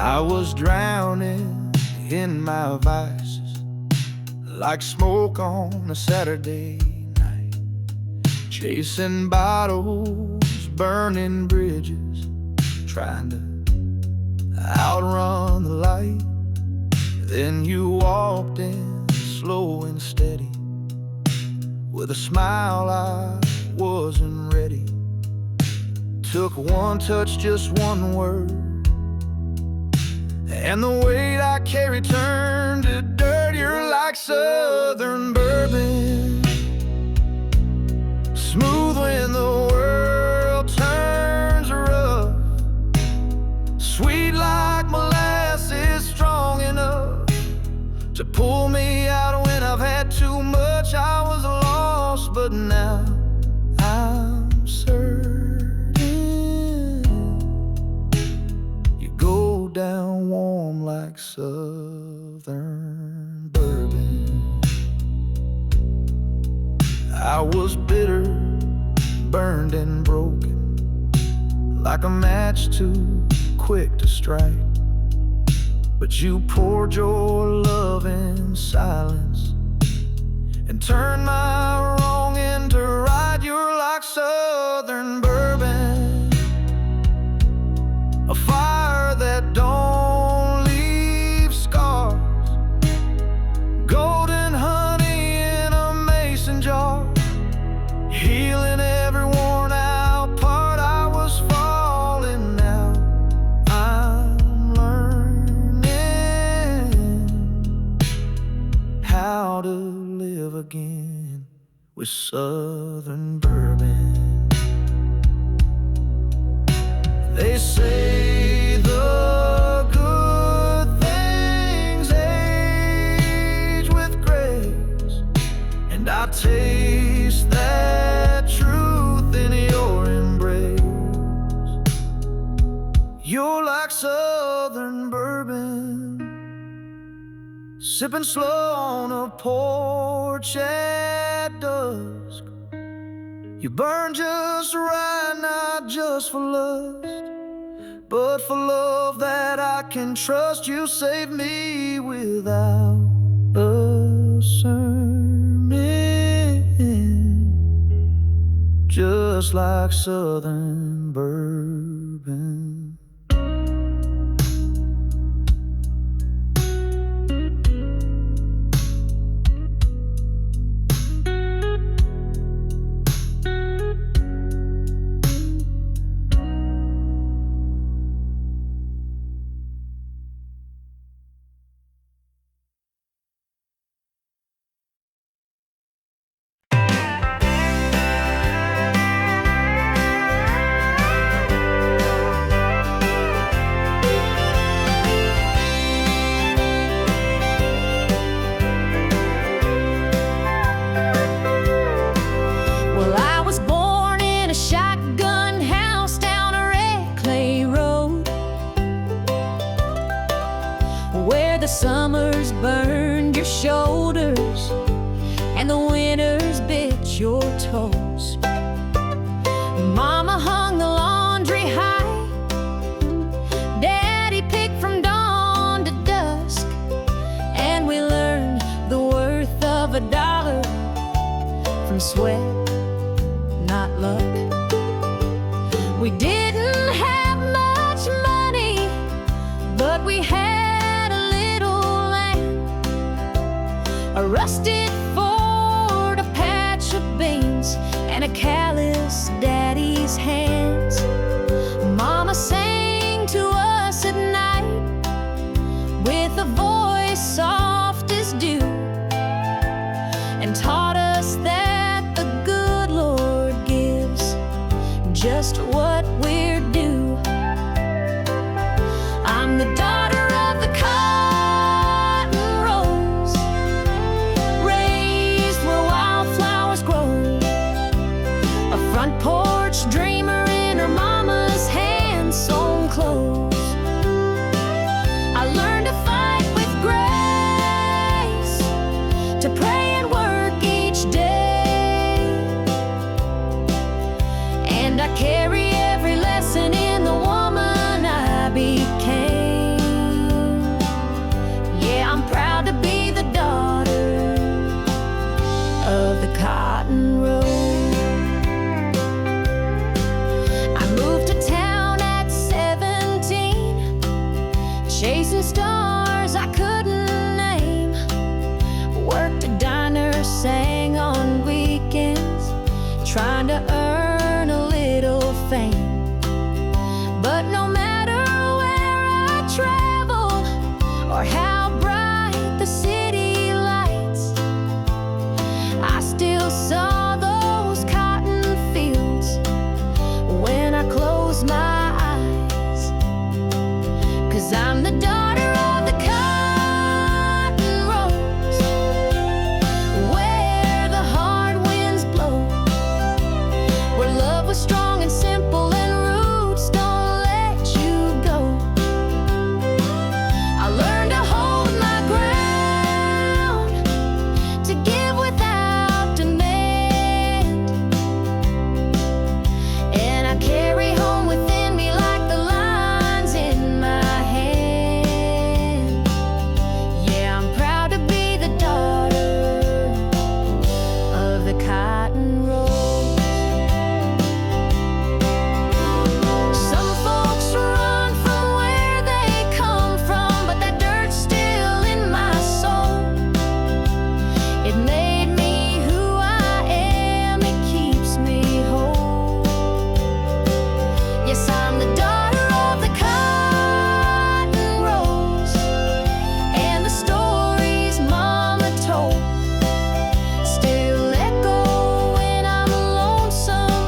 I was drowning in my vices, like smoke on a Saturday night, chasing bottles, burning bridges, trying to outrun the light. Then you walked in slow and steady, with a smile I wasn't ready. Took one touch, just one word, and the weight I carried turned to dirt. You're like southern bourbon, smooth when the world turns rough, sweet like molasses, strong enough to pull me out when I've had too much. I was lost, but now I'm certain you go down warm like southern bourbon. I was bitter, burned and broken, like a match too quick to strike. But you poured your love in silence and turned my wrong into right. You're like southern bourbon, a fire that don't leave scars, golden honey in a mason jar, healing every worn out part. I was falling, now I'm learning how to live again with southern bourbon. They say the good things age with grace, and I taste that truth in your embrace. You're like southern bourbon, sipping slow on a porch at dusk. You burn just right, not just for lust, but for love that I can trust. You save me without a sermon, just like southern bourbon. shoulders, and the winters bit your toes. Mama hung the laundry high, Daddy picked from dawn to dusk, and we learned the worth of $1 from sweat, not luck. We didn't have much money, but we had a little land, a rusted Ford, a patch of beans, and a callous Daddy's hands. Mama sang to us at night with a voice soft as dew, and taught us that the good Lord gives just what we're due. I'm the daughter of the cotton rows, raised where wildflowers grow, a front porch dreamer in her mama's hand-sewn clothes. I learned to fight with grace, to pray and work each day, and I carry every lesson in the woman I became. Yeah, I'm proud to be the daughter of the cotton row. I moved to town at 17, chasing stars I couldn't name. Worked a diner, sang on weekends, trying to earn a little fame. But no matter where I travel or how bright the city lights, I still saw those cotton fields when I closed my eyes. 'Cause I'm the daughter of the cotton rows, where the hard winds blow, where love was strong and simple and roots don't let you go. I learned to hold my ground, to give without demand, and I carry home within me like the lines in my hand. Yeah, I'm proud to be the daughter of the cotton rows. Some folks run from where they come from, but that dirt's still in my soul. It made me who I am, it keeps me whole. Yes, I'm the daughter of the cotton rows, and the stories Mama told still echo when I'm lonesome,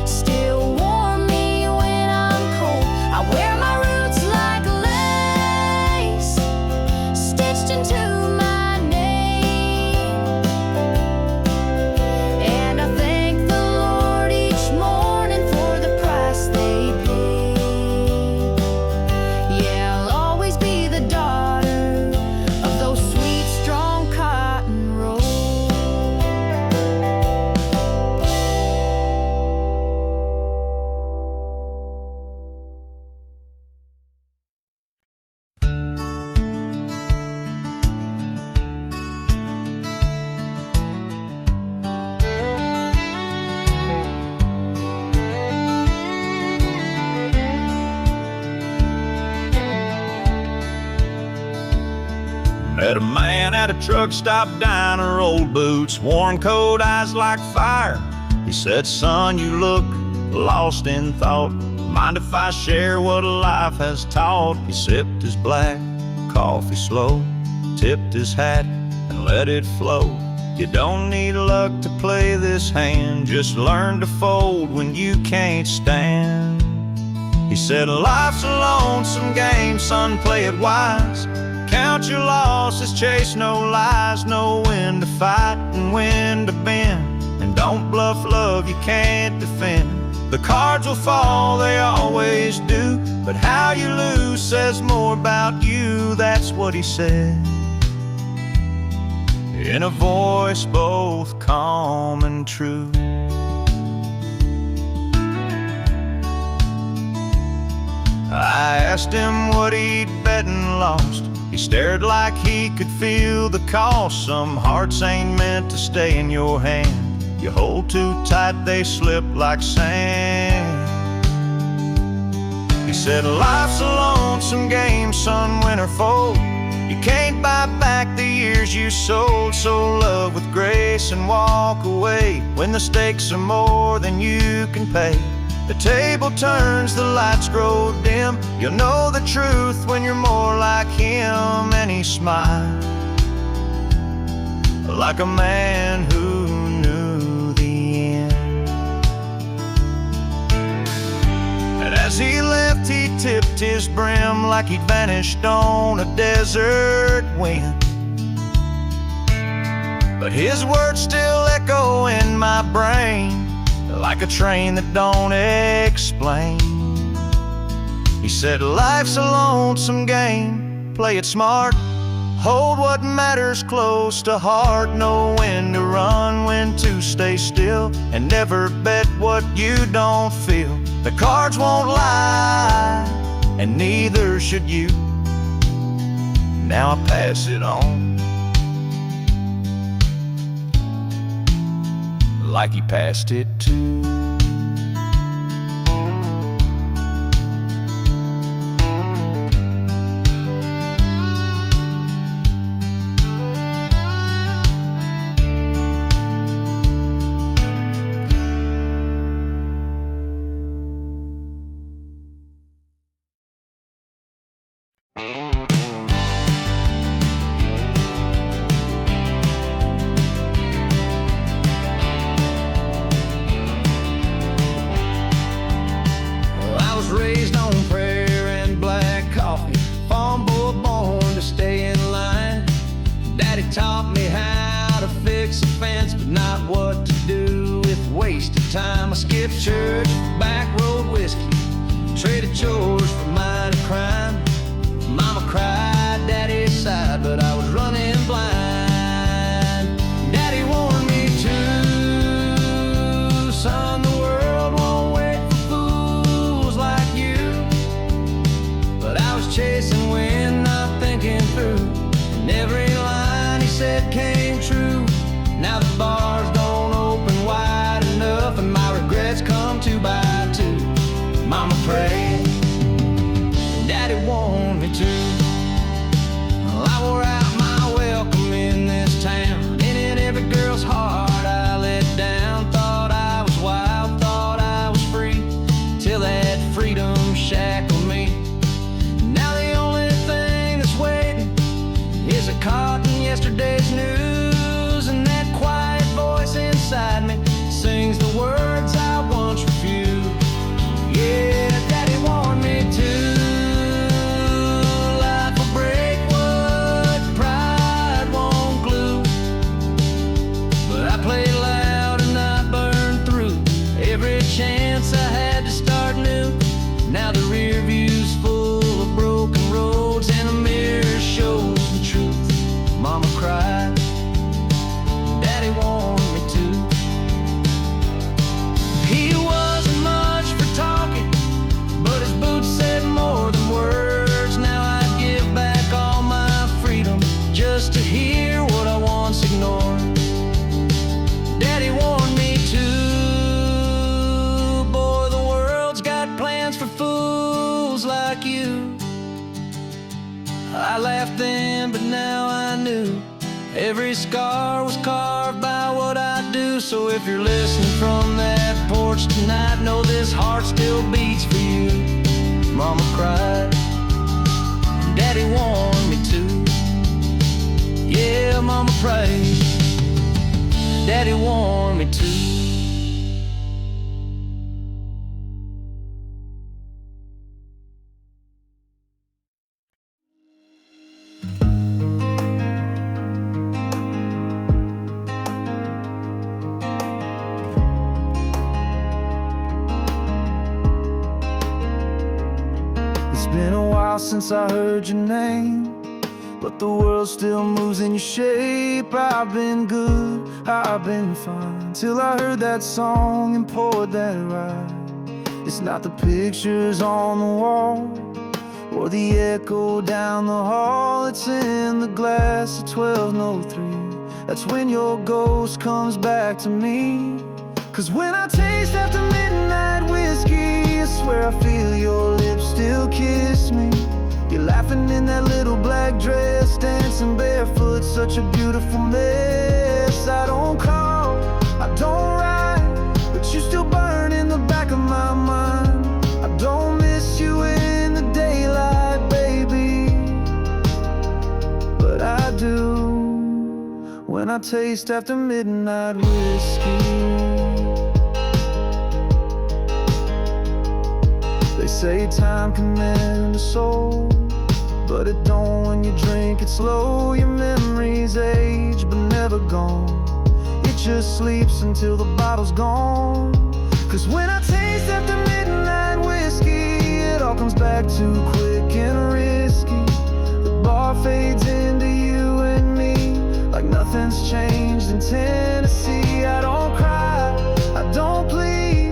still warm me when I'm cold. I wear my roots like lace, stitched into my name, and I thank the Lord each morning for the price they paid. Yeah, I'll always be the daughter of those sweet, strong cotton rows. Met a man at a truck stop diner, old boots, worn coat, eyes like fire. He said, "Son, you look lost in thought. Mind if I share what life has taught?" He sipped his black coffee slow, tipped his hat and let it flow. You don't need luck to play this hand, just learn to fold when you can't stand. He said, "Life's a lonesome game, son, play it wise. Count your losses, chase no lies, know when to fight and when to bend, and don't bluff love you can't defend. The cards will fall, they always do, but how you lose says more about you," that's what he said. in a voice both calm and true. I asked him what he'd bet and lost. He stared like he could feel the cost. Some hearts ain't meant to stay in your hand. You hold too tight, they slip like sand. He said, life's a lonesome game, sun, win or fold. You can't buy back the years you sold. So love with grace and walk away when the stakes are more than you can pay. The table turns, the lights grow dim. You'll know the truth when you're more like him. And he smiled like a man who knew the end. And as he left, he tipped his brim like he'd vanished on a desert wind. But his words still echo in my brain like a train that don't explain. He said, life's a lonesome game, play it smart. Hold what matters close to heart. Know when to run, when to stay still, and never bet what you don't feel. The cards won't lie, and neither should you. Now I pass it on like he passed it too. Raised on prayer and black coffee, farm boy born to stay in line. Daddy taught me how to fix a fence, but not what to do with wasted time. I skipped church for back road whiskey, traded chores for minor crime. Mama cried, Daddy sighed, but I was running blind. Daddy warned me to, son, the world won't wait for fools like you. But I was chasing wind, not thinking through, and every line he said came true. Now the bars don't open wide enough, and my regrets come 2 by 2. Mama prayed, Daddy warned me to. Well, I wore out my welcome in this town, and in every girl's heart I let down. Thought I was wild, thought I was free, till that freedom shackled me. Now the only thing that's waiting is a caught in yesterday's news, and that quiet voice inside me sings the words I once refused. Yeah, Daddy warned me to. Life will break what pride won't glue, but I played loud and I burned through every chance I had to start new. Now the rear view's full of broken roads, and the mirror shows the truth. Mama cried, Daddy warned me to. He wasn't much for talking, but his boots said more than words. Now I'd give back all my freedom just to hear what I once ignored. Daddy warned me to. Boy, the world's got plans for fools like you. I laughed then, but now I knew every scar was carved by what I do. So if you're listening from that porch tonight, know this heart still beats for you. Mama cried, Daddy warned me to. Yeah, Mama prayed, Daddy warned me to. It's been a while since I heard your name, but the world still moves in your shape. I've been good, I've been fine, till I heard that song and poured that ride. It's not the pictures on the wall or the echo down the hall. It's in the glass at 12:03. That's when your ghost comes back to me. 'Cause when I taste after midnight whiskey, I swear I feel your lips still kiss me. You're laughing in that little black dress, dancing barefoot, such a beautiful mess. I don't call, I don't write, but you still burn in the back of my mind. I don't miss you in the daylight, baby, but I do when I taste after midnight whiskey. They say time can mend a soul, but it don't when you drink it slow. Your memories age but never gone. It just sleeps until the bottle's gone. 'Cause when I taste after midnight whiskey, it all comes back too quick and risky. The bar fades into you and me like nothing's changed in Tennessee. I don't cry, I don't plead,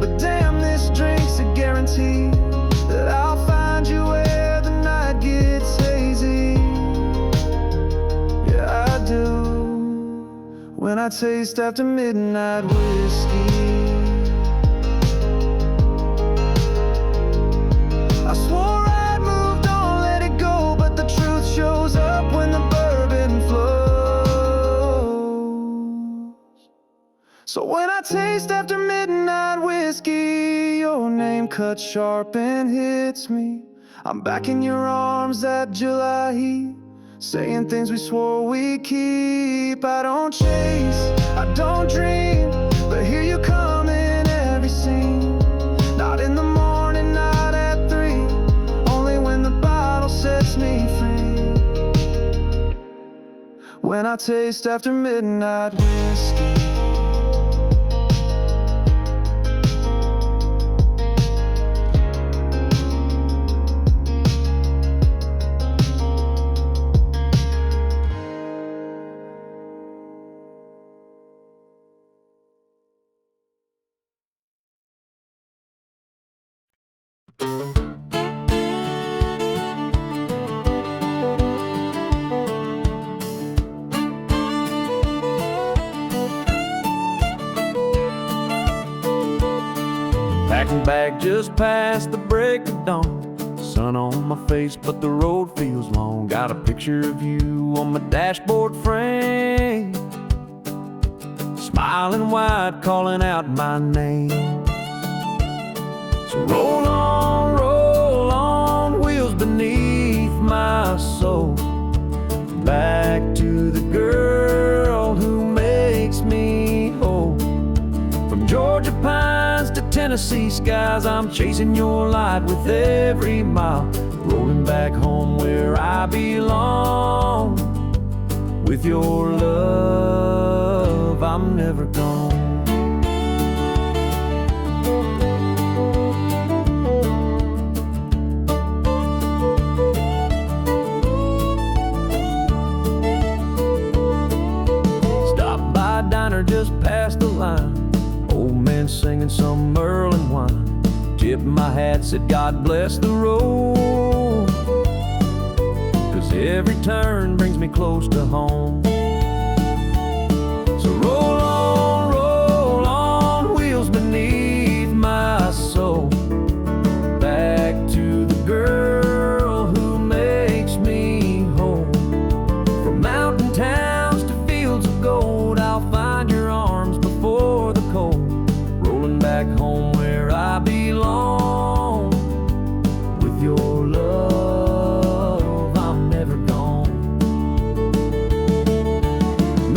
but damn, this drink's a guarantee that I'll find you where the night gets hazy. Yeah, I do when I taste after midnight whiskey. I swore I'd moved on, let it go, but the truth shows up when the bourbon flows. So when I taste after midnight whiskey, your name cuts sharp and hits me. I'm back in your arms, that July heat, saying things we swore we'd keep. I don't chase, I don't dream, but here you come in every scene. Not in the morning, not at 3, only when the bottle sets me free. When I taste after midnight whiskey. Packing back just past the break of dawn. Sun on my face, but the road feels long. Got a picture of you on my dashboard frame, smiling wide, calling out my name. So roll on, wheels beneath my soul, back to the girl who makes me whole. From Georgia pines to Tennessee skies, I'm chasing your light with every mile, rolling back home where I belong. With your love, I'm never gone. Stop by a diner just past the line, old man singing some Merlin wine. Tipped my hat, said God bless the road, 'cause every turn brings me close to home. So roll on, wheels beneath my soul, back to the girl who makes me whole. From mountain towns to fields of gold, I'll find your arms before the cold, rolling back home where I belong. With your love, I'm never gone.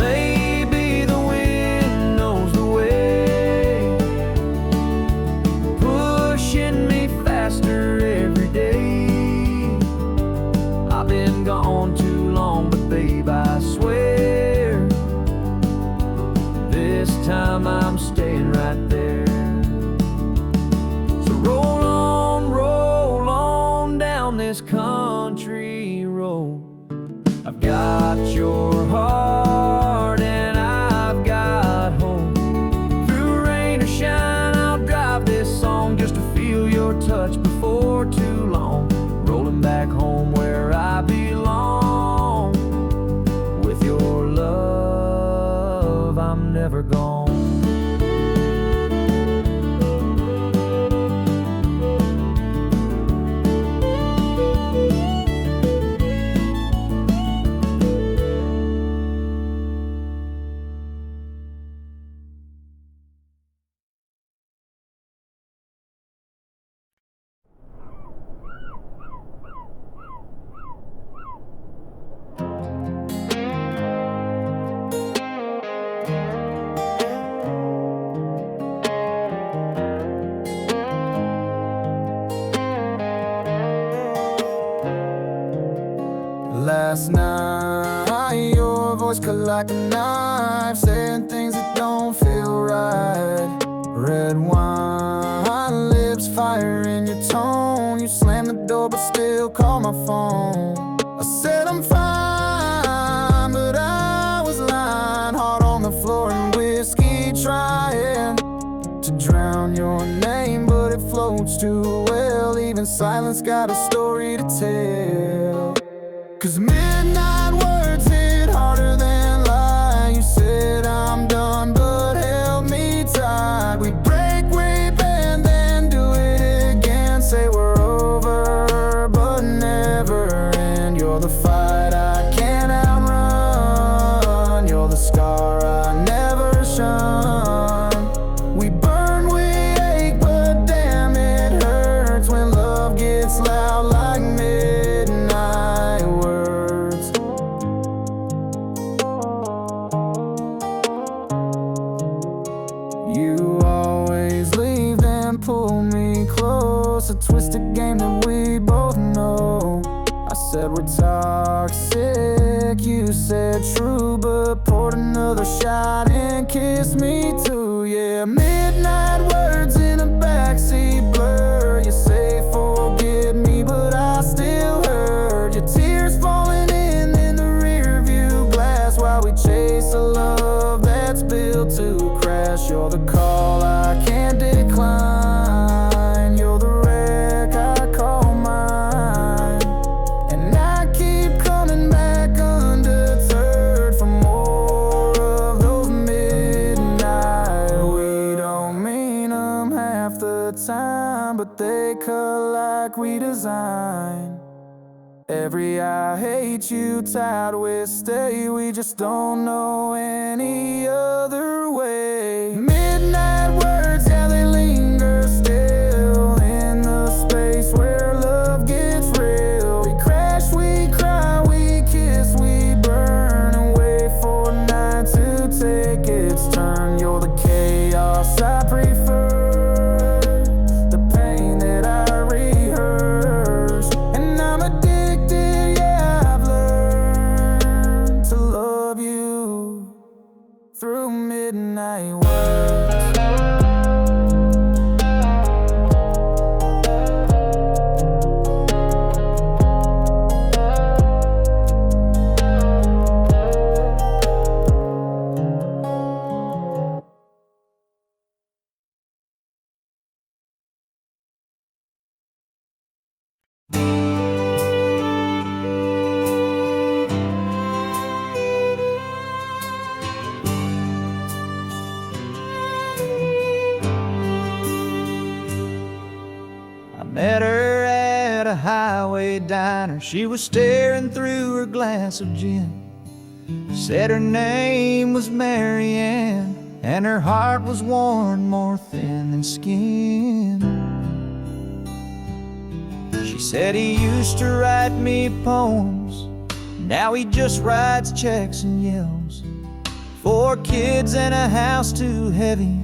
Maybe the wind knows the way, pushing me faster every day. I've been gone too long, but babe, I swear this time I'm staying right there. So roll on down this country road. I'm never gone. Last night, your voice cut like a knife, saying things that don't feel right. Red wine, lips, fire in your tone. You slammed the door but still call my phone. I said I'm fine, but I was lying. Heart on the floor and whiskey, trying to drown your name, but it floats too well. Even silence got a story to tell. 'Cause midnight words hit harder than lie. You said I'm done but held me tight. We break, weep, and then do it again. Say we're over but never end. You're the fight I can't outrun. You're the scar I never shun. We burn, we ache, but damn it hurts when love gets loud like midnight words. You always leave then pull me close. A twisted game that we both know. I said we're toxic, you said true, but poured another shot and kissed me too. Yeah, midnight words in a backseat blur. You say forgive me, but I still hurt. Your tears falling in the rear view glass while we chase a love that's built to crash. You're the call I can't decline. You're the wreck I call mine. And I keep coming back undeterred for more of those midnight. We don't mean them half the time, but they cut like we design. Every I hate you tied with stay. We just don't know any other way. Midnight words, yeah, they linger still in the space where love gets real. We crash, we cry, we kiss, we burn, and wait for night to take its turn. You're the chaos I prefer, the pain that I rehearse. And I'm addicted, yeah, I've learned to love you through midnight words. I met her at a highway diner. She was staring through her glass of gin. Said her name was Mary Ann, and her heart was worn more thin than skin. She said he used to write me poems, now he just writes checks and yells. 4 kids and a house too heavy,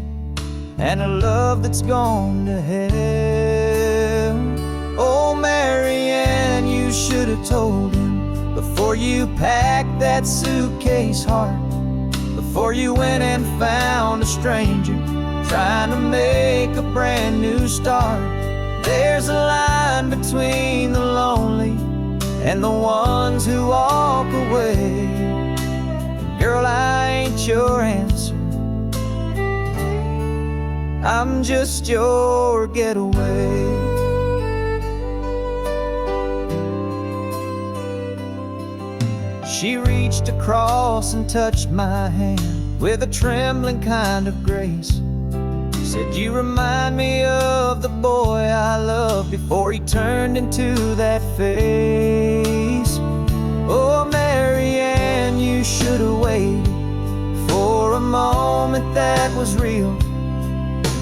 and a love that's gone to hell. Oh, Mary Ann, you should have told him before you packed that suitcase heart, before you went and found a stranger trying to make a brand new start. There's a line between the lonely and the ones who walk away. Girl, I ain't your answer, I'm just your getaway. She reached across and touched my hand. with a trembling kind of grace. Said, you remind me of the boy I loved before he turned into that face. Oh, Marianne, you should have waited for a moment that was real,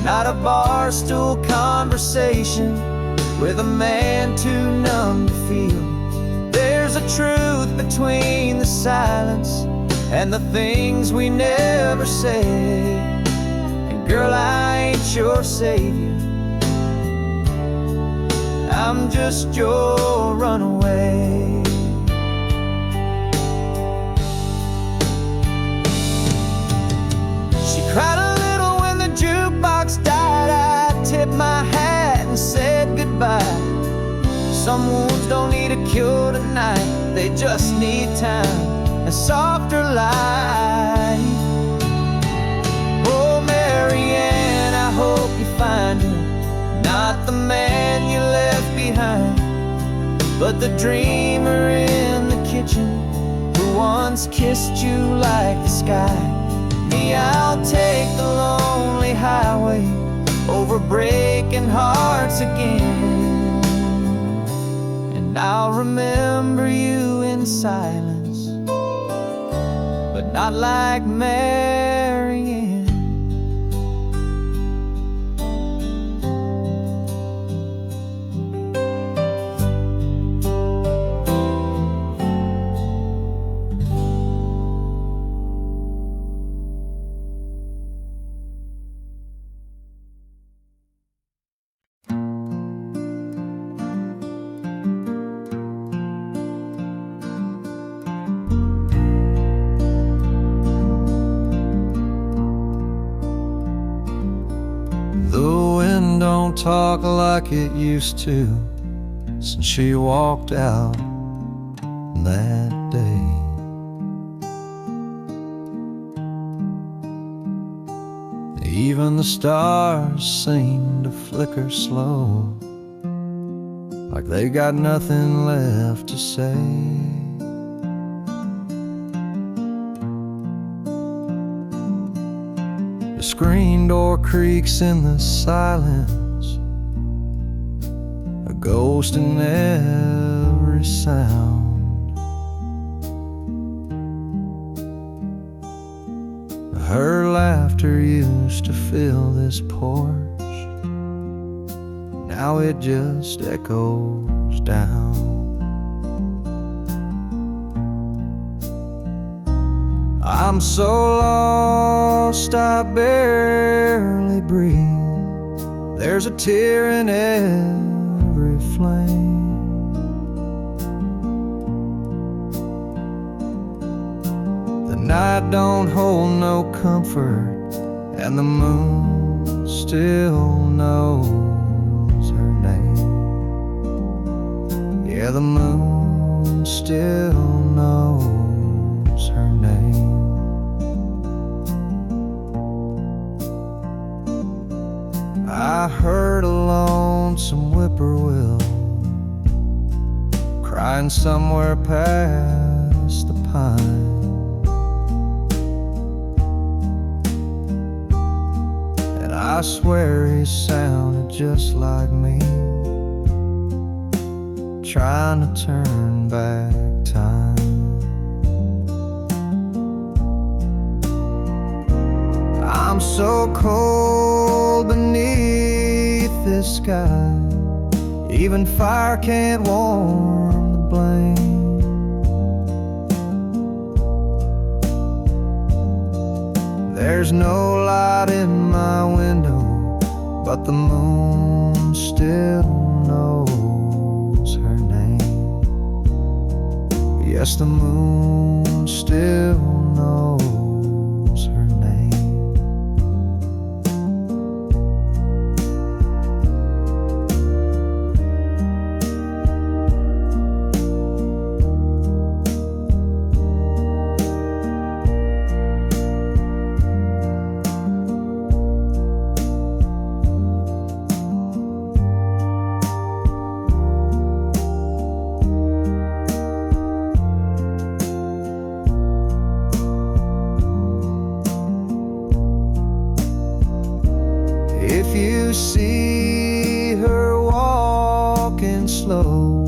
not a bar stool conversation with a man too numb to feel. There's a truth between the silence and the things we never say. And girl, I ain't your savior, I'm just your runaway. She cried a little when the jukebox died. I tipped my hat and said goodbye. Some wounds don't need a cure tonight, they just need time and softer light. Oh, Marianne, I hope you find her, not the man you left behind, but the dreamer in the kitchen who once kissed you like the sky. Me, I'll take the lonely highway over breaking hearts again, and I'll remember you in silence, but not like Marianne. Don't talk like it used to since she walked out that day. Even the stars seem to flicker slow, like they got nothing left to say. The screen door creaks in the silence, a ghost in every sound. Her laughter used to fill this porch, now it just echoes down. I'm so lost I barely breathe. There's a tear in every flame. The night don't hold no comfort, and the moon still knows her name. Yeah, the moon still knows her name. I heard a lonesome whippoorwill crying somewhere past the pine. And I swear he sounded just like me, trying to turn back time. I'm so cold beneath this sky, even fire can't warm the blame. There's no light in my window, but the moon still knows her name. Yes, the moon still knows her name. if you see her walking slow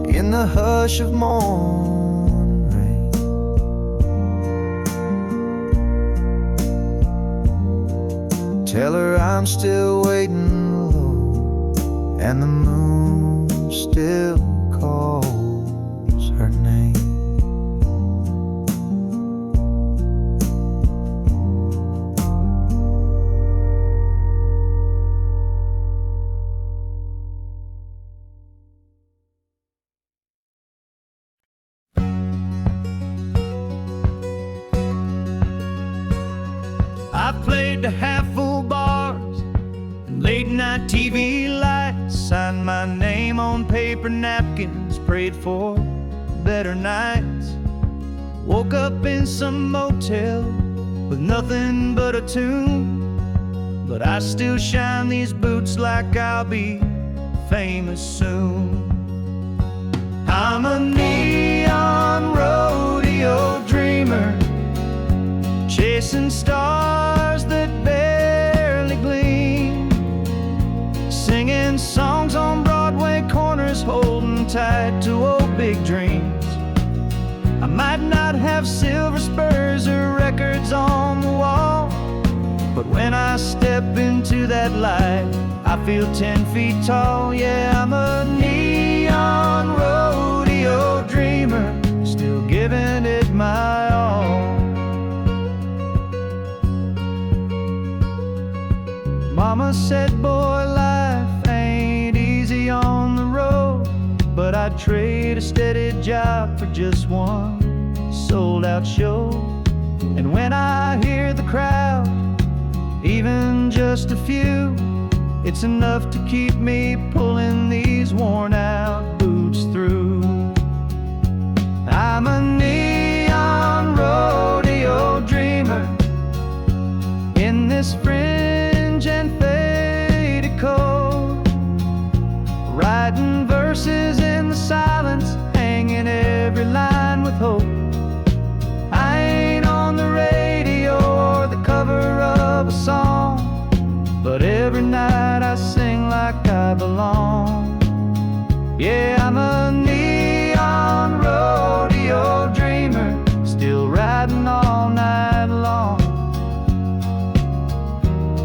in the hush of morn rain, tell her I'm still waiting low, and the moon still calls her name. I've played to half-full bars and late-night TV lights, signed my name on paper napkins, prayed for better nights. Woke up in some motel with nothing but a tune, but I still shine these boots like I'll be famous soon. I'm a neon rodeo dreamer, chasing stars that barely gleam, singing songs on Broadway corners, holding tight to old big dreams. I might not have silver spurs or records on the wall, but when I step into that light, I feel 10 feet tall. Yeah, I'm a neon rodeo dreamer, still giving it my all. Mama said, boy, life ain't easy on the road, but I'd trade a steady job for just one sold-out show. And when I hear the crowd, even just a few, it's enough to keep me pulling these worn-out boots through. I'm a neon rodeo dreamer in this fringe and faded coat, writing verses in the silence, hanging every line with hope. I ain't on the radio or the cover of a song, but every night I sing like I belong. Yeah, I'm a neon rodeo dreamer, still riding all night long.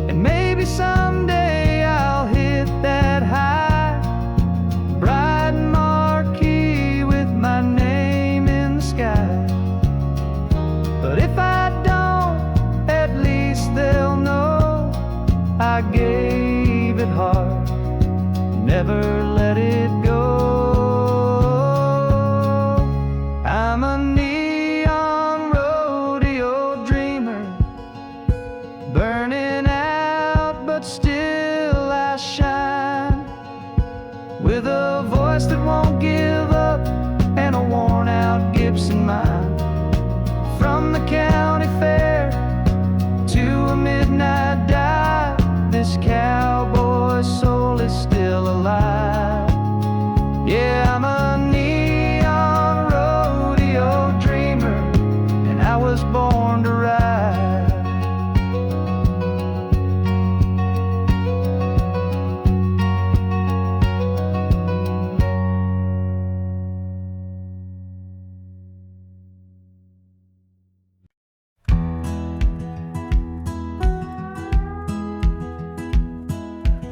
And maybe someday I'll hit that high, bright marquee with my name in the sky. But if I don't, at least they'll know I gave it hard, never let it go. I'm a neon rodeo dreamer, burning out, but still I shine, with a voice that won't give up and a worn-out Gibson mind. From the county fair to a midnight dive, this cowboy soul is still alive. Yeah, I'm a neon rodeo dreamer, and I was born to ride.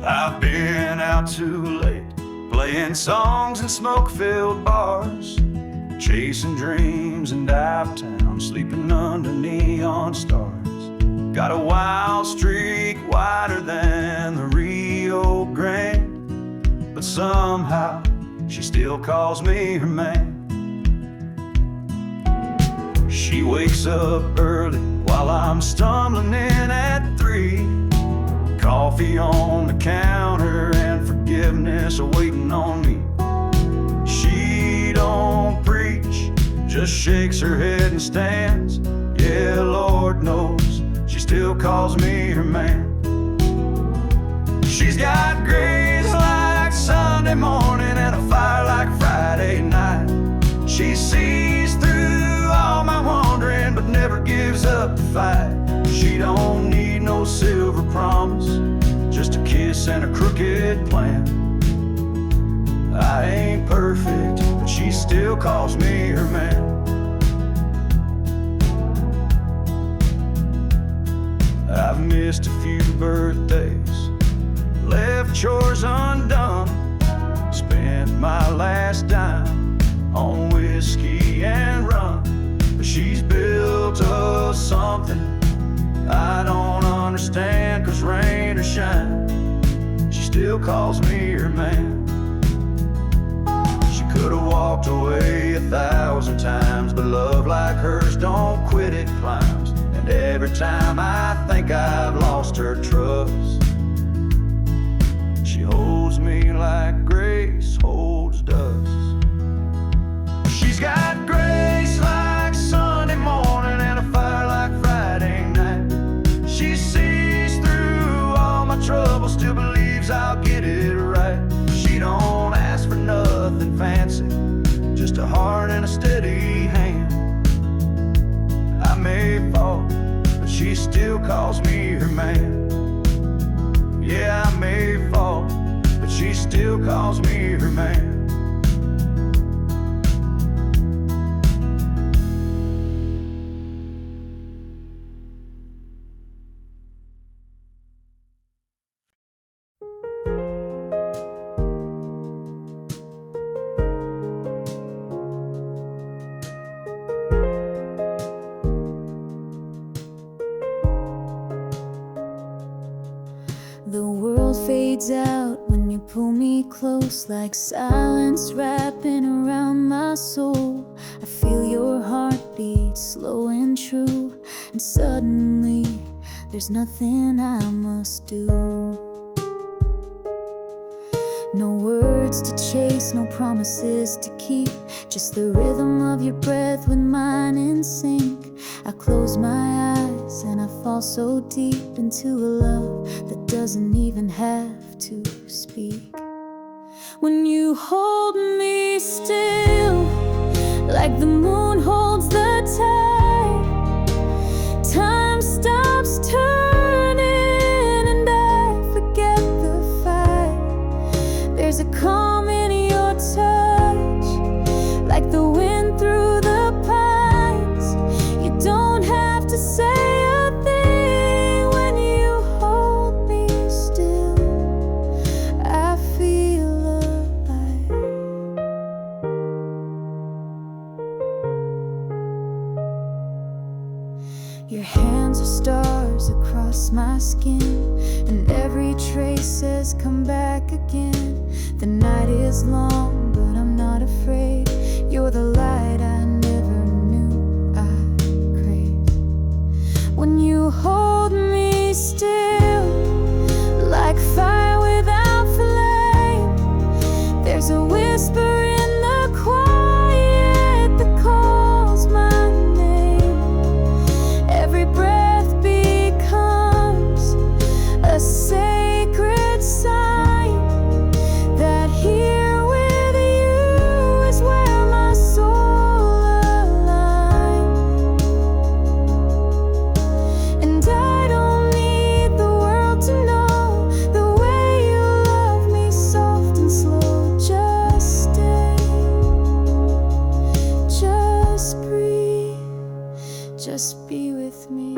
I've been out too late, playing songs in smoke-filled bars, chasing dreams in dive town, sleeping under neon stars. Got a wild streak wider than the Rio Grande, but somehow she still calls me her man. She wakes up early while I'm stumbling in at 3. Coffee on the counter and forgiveness awaiting on me. She don't preach, just shakes her head and stands. Yeah, Lord knows, she still calls me her man. She's got grace like Sunday morning and a fire like Friday night. She sees through all my wandering, but never gives up the fight. She don't need no silver promise, just and a crooked plan. I ain't perfect, but she still calls me her man. I've missed a few birthdays, left chores undone, spent my last dime on whiskey and rum. But she's built us something I don't understand, 'cause rain or shine, she still calls me her man. She could've walked away 1,000 times, but love like hers don't quit, it climbs. And every time I think I've lost her trust, she holds me like grace holds dust. She's got grace like Sunday morning and a fire like Friday night. She sees through all my troubles, still believes I'll get it right. She don't ask for nothing fancy, just a heart and a steady hand. I may fall, but she still calls me her man. Yeah, I may fall, but she still calls me her man. The world fades out when you pull me close, like silence wrapping around my soul. I feel your heartbeat slow and true, and suddenly there's nothing I must do. No words to chase, no promises to keep, just the rhythm of your breath with mine in sync. I close my eyes and I fall so deep into a love that doesn't even have to speak. When you hold me still, like the moon holds the tide, time stops turning and I forget the fight. There's a calm in your touch, like the wind through the pines. You don't have to say a thing when you hold me still. I feel alive. Your hands are stars across my skin, and every trace says come back again. The night is long, but I'm not afraid. You're the light I never knew I craved. When you hold me still, like fire without flame, there's a whisper in the quiet that calls my name. Every breath becomes a sacred sign that here with you is where my soul aligns. And I don't need the world to know the way you love me, soft and slow. Just stay, just breathe, just be with me.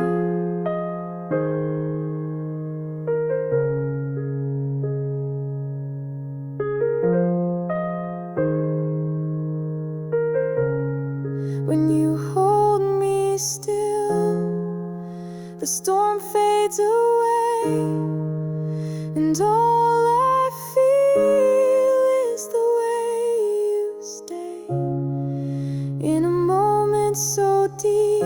When you hold me still, the storm fades away, and all I feel is the way you stay. In a moment so deep,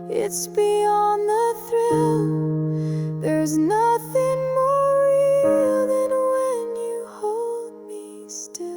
it's beyond the thrill. There's nothing more real than when you hold me still.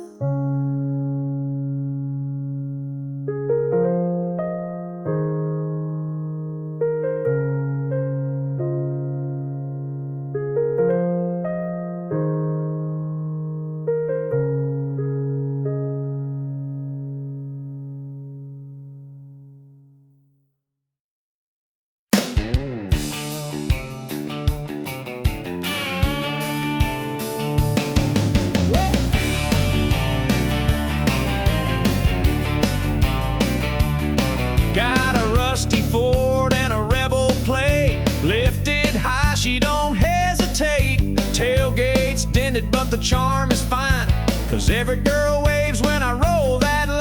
but the charm is fine, 'cause every girl waves when I roll that line.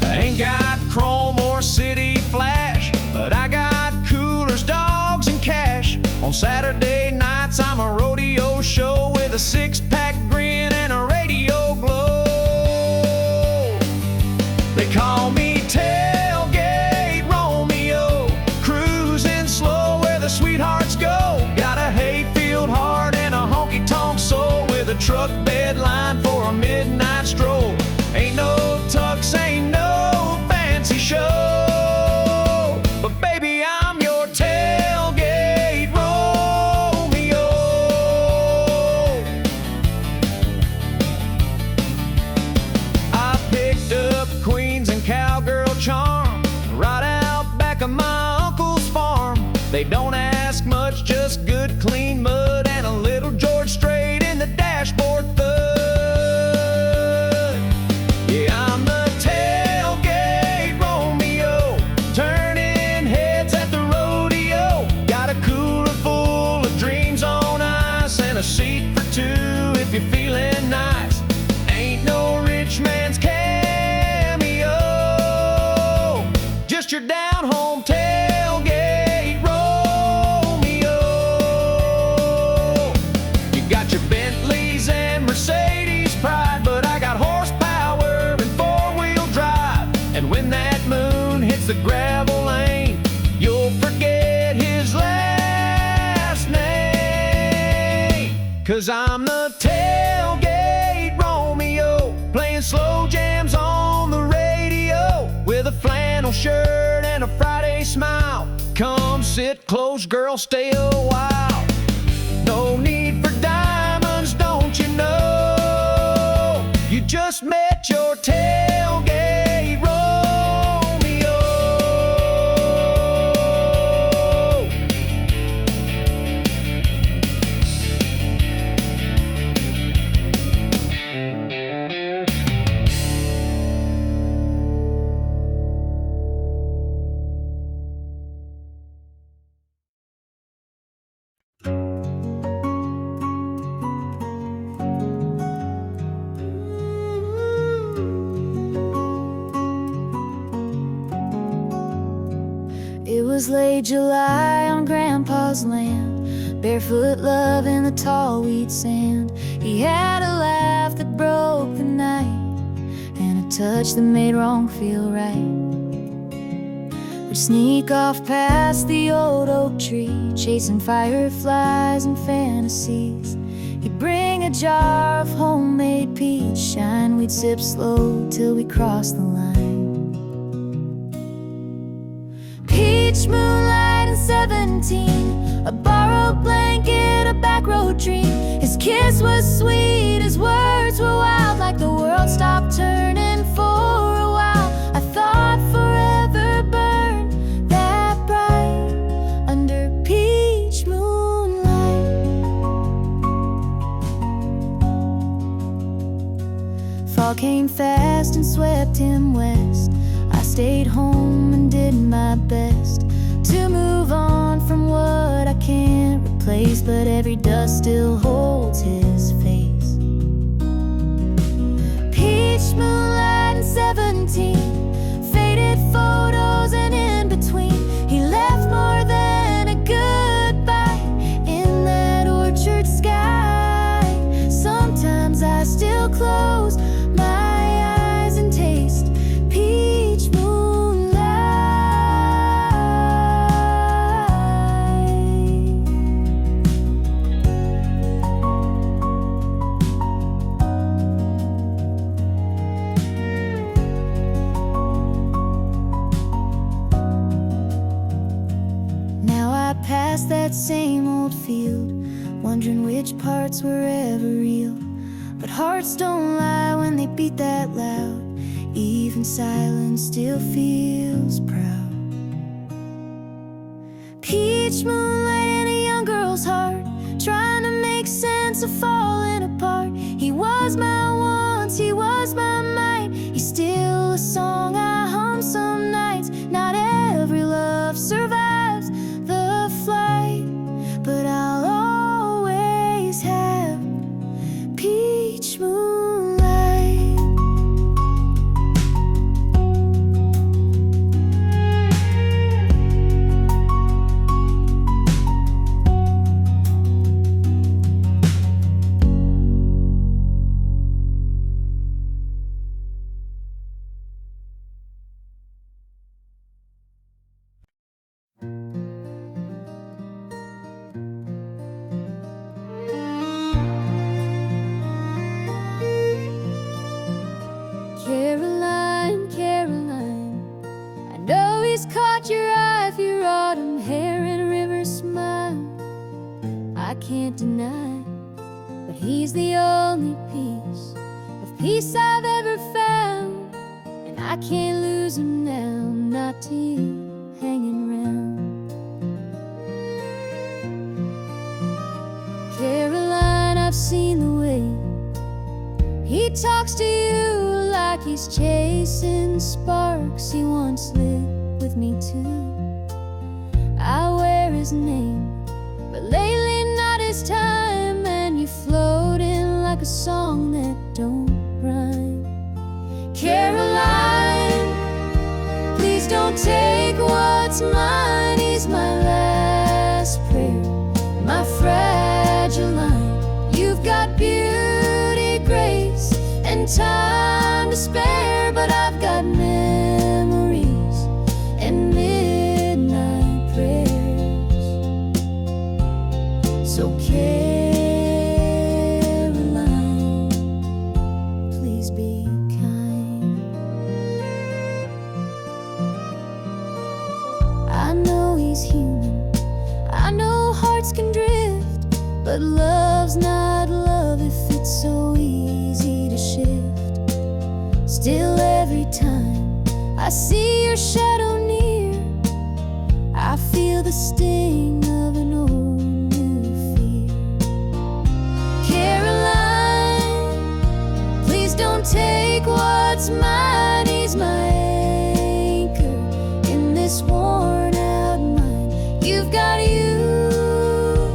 I ain't got chrome or city flash, but I got coolers, dogs, and cash. On Saturday nights I'm a rodeo show with a six-pack grin and a radio glow. They call me Tailgate Romeo, cruising slow where the sweethearts go. Got a hayfield heart and a honky-tonk soul, with a truck bed line for a midnight stroll. Ain't no tux, ain't no fancy show, but baby, I'm your tailgate Romeo. I picked up Queens and cowgirl charm right out back of my uncle's farm. They don't ask much, just good clean mud and a little George Strait in the dashboard thud. Yeah, I'm the tailgate Romeo, turning heads at the rodeo. Got a cooler full of dreams on ice and a seat for two if you're feeling nice. Ain't no rich man's cameo, just your down-home tailgate Romeo. You got your Bentleys and Mercedes pride, but I got horsepower and four-wheel drive. And when that moon hits the gravel lane, you'll forget his last name. 'Cause I'm the tailgate Romeo, playing slow jams on the radio, with a flannel shirt and a Friday smile. Come sit close, girl, stay a while. No need for diamonds, don't you know? You just met your tailgate Romeo. It was late July on Grandpa's land, barefoot love in the tall wheat sand. He had a laugh that broke the night, and a touch that made wrong feel right. We'd sneak off past the old oak tree, chasing fireflies and fantasies. He'd bring a jar of homemade peach shine. We'd sip slow till we crossed the line. Peach moonlight and 17, a borrowed blanket, a back road dream. His kiss was sweet, his words were wild, like the world stopped turning for a while. I thought forever burned that bright under peach moonlight. Fall came fast and swept him west. I stayed home and did my best to move on from what I can't replace, but every dust still holds his face. Peach moonlight and 17, faded photos and in between. He left more than a goodbye in that orchard sky. Sometimes I still close my eyes and taste peach moonlight. Now I pass that same old field, wondering which parts were ever real. But hearts don't lie when they beat that loud. Even silence still feels proud. Peach moonlight in a young girl's heart, trying to make sense of falling apart. He was my once, he was my might. He's still a song I hum some nights. Not every love survives the flight, but I'll he's caught your eye, if your autumn hair and river smile. I can't deny, but he's the only piece of peace I've ever found. And I can't lose him now, not to you hanging round. Caroline, I've seen the way he talks to you like he's chasing sparks. He once lived with me too. I wear his name, but lately not his time. And you float in like a song that don't rhyme. Caroline, please don't take what's mine. He's my last prayer, my fragile line. You've got beauty, grace, and time to spare, but I've got memories and midnight prayers. So Caroline, please be kind. I know he's human, I know hearts can drift, but love's not love if it's so easy to shift. Still every time I see your shadow near, I feel the sting of an old new fear. Caroline, please don't take what's mine. He's my anchor in this worn out mind. You've got youth,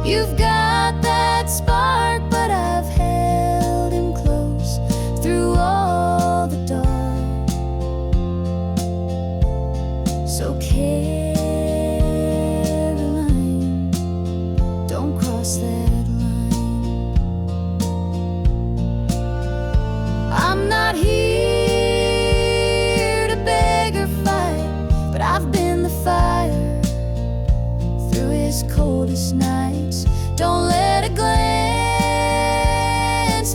you've got that spark, but I've held him close through all the dark. So Caroline, don't cross that line. I'm not here to beg or fight, but I've been the fire through his coldest nights. Don't let a glance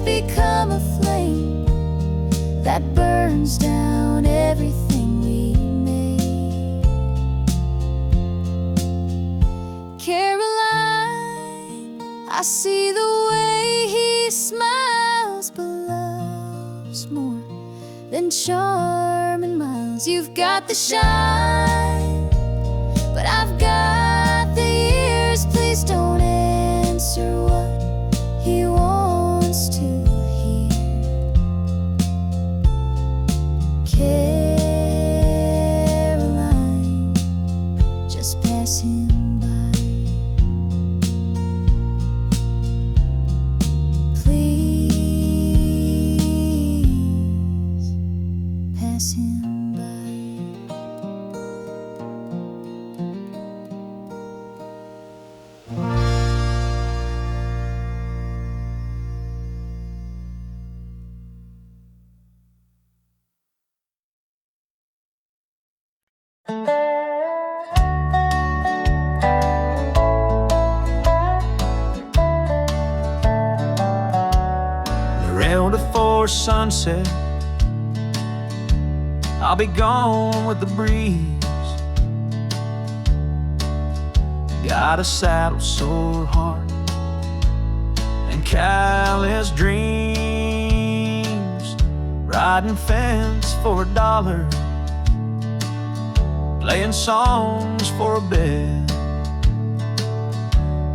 become a flame that burns down everything we made. Caroline, I see the way he smiles, but love's more than charm and miles. You've got the shine, but I've got the years. Please don't answer what he wants to hear. Caroline, just pass him by. Please pass him by. Around before sunset, I'll be gone with the breeze. Got a saddle sore heart and callous dreams. Riding fence for $1, playing songs for a bed,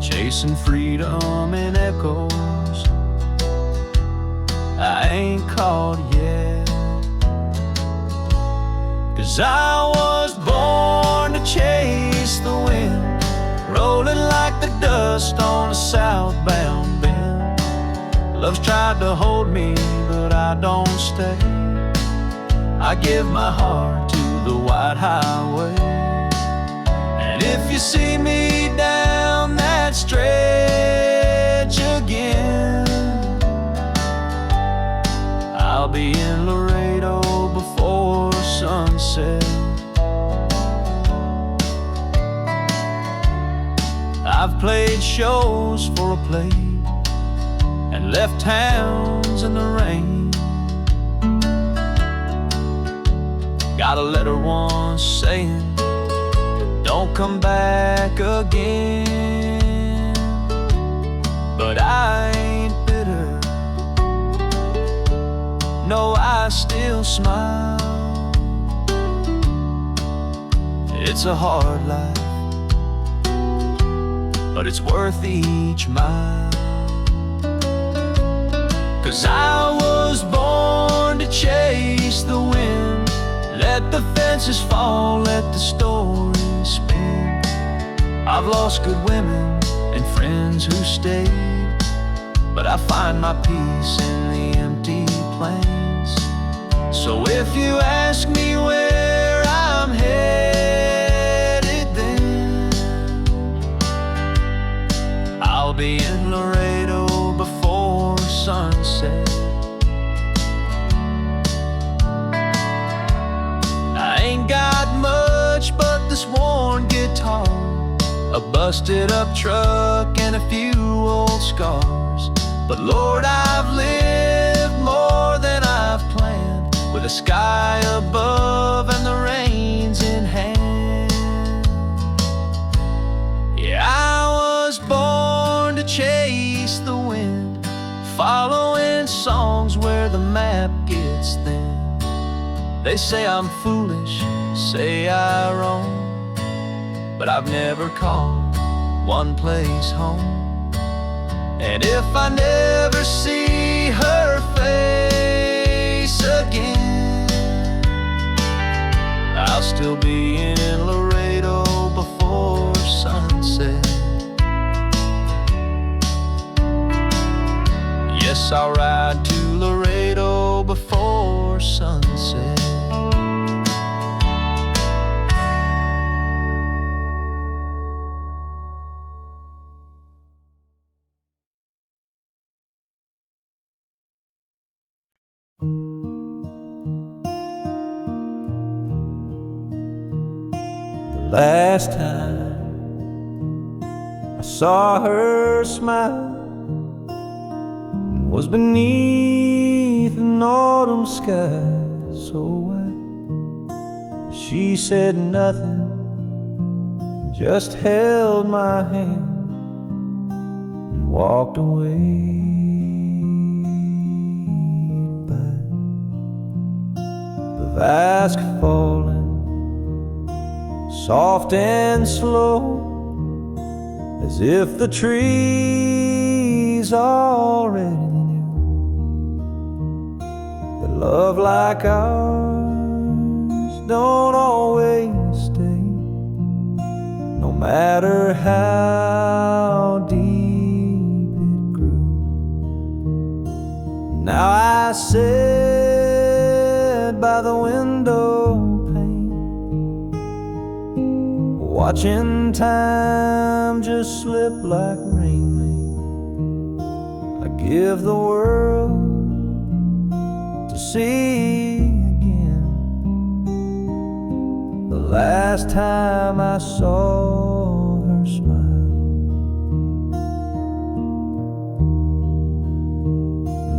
chasing freedom in echoes I ain't caught yet. 'Cause I was born to chase the wind, rolling like the dust on a southbound bend. Love's tried to hold me, but I don't stay. I give my heart to the white highway. And if you see me down that stretch again, I'll be in Laredo before sunset. I've played shows for a plate and left towns in the rain. Got a letter once saying saying, don't come back again. But I ain't bitter, no, I still smile. It's a hard life, but it's worth each mile. 'Cause I was born to chase the wind. Let the fences fall, let the story spin. I've lost good women and friends who stayed, but I find my peace in the empty plains. So if you ask me where I'm headed, then I'll be in Laredo before sunset. I ain't got much but this worn guitar, a busted up truck and a few old scars. But Lord, I've lived more than I've planned, with the sky above and the reins in hand. Yeah, I was born to chase the wind, following songs where the map gets thin. They say I'm foolish, say I roam, but I've never called one place home. And if I never see her face again, I'll still be in Laredo before sunset. Yes, I'll ride to Laredo before sunset. Last time I saw her smile was beneath an autumn sky so white. She said nothing, just held my hand and walked away. Goodbye. The vast falling, soft and slow, as if the trees already knew that love like ours don't always stay, no matter how deep it grew. Now I sit by the window, watching time just slip like rain. I give the world to see again the last time I saw her smile.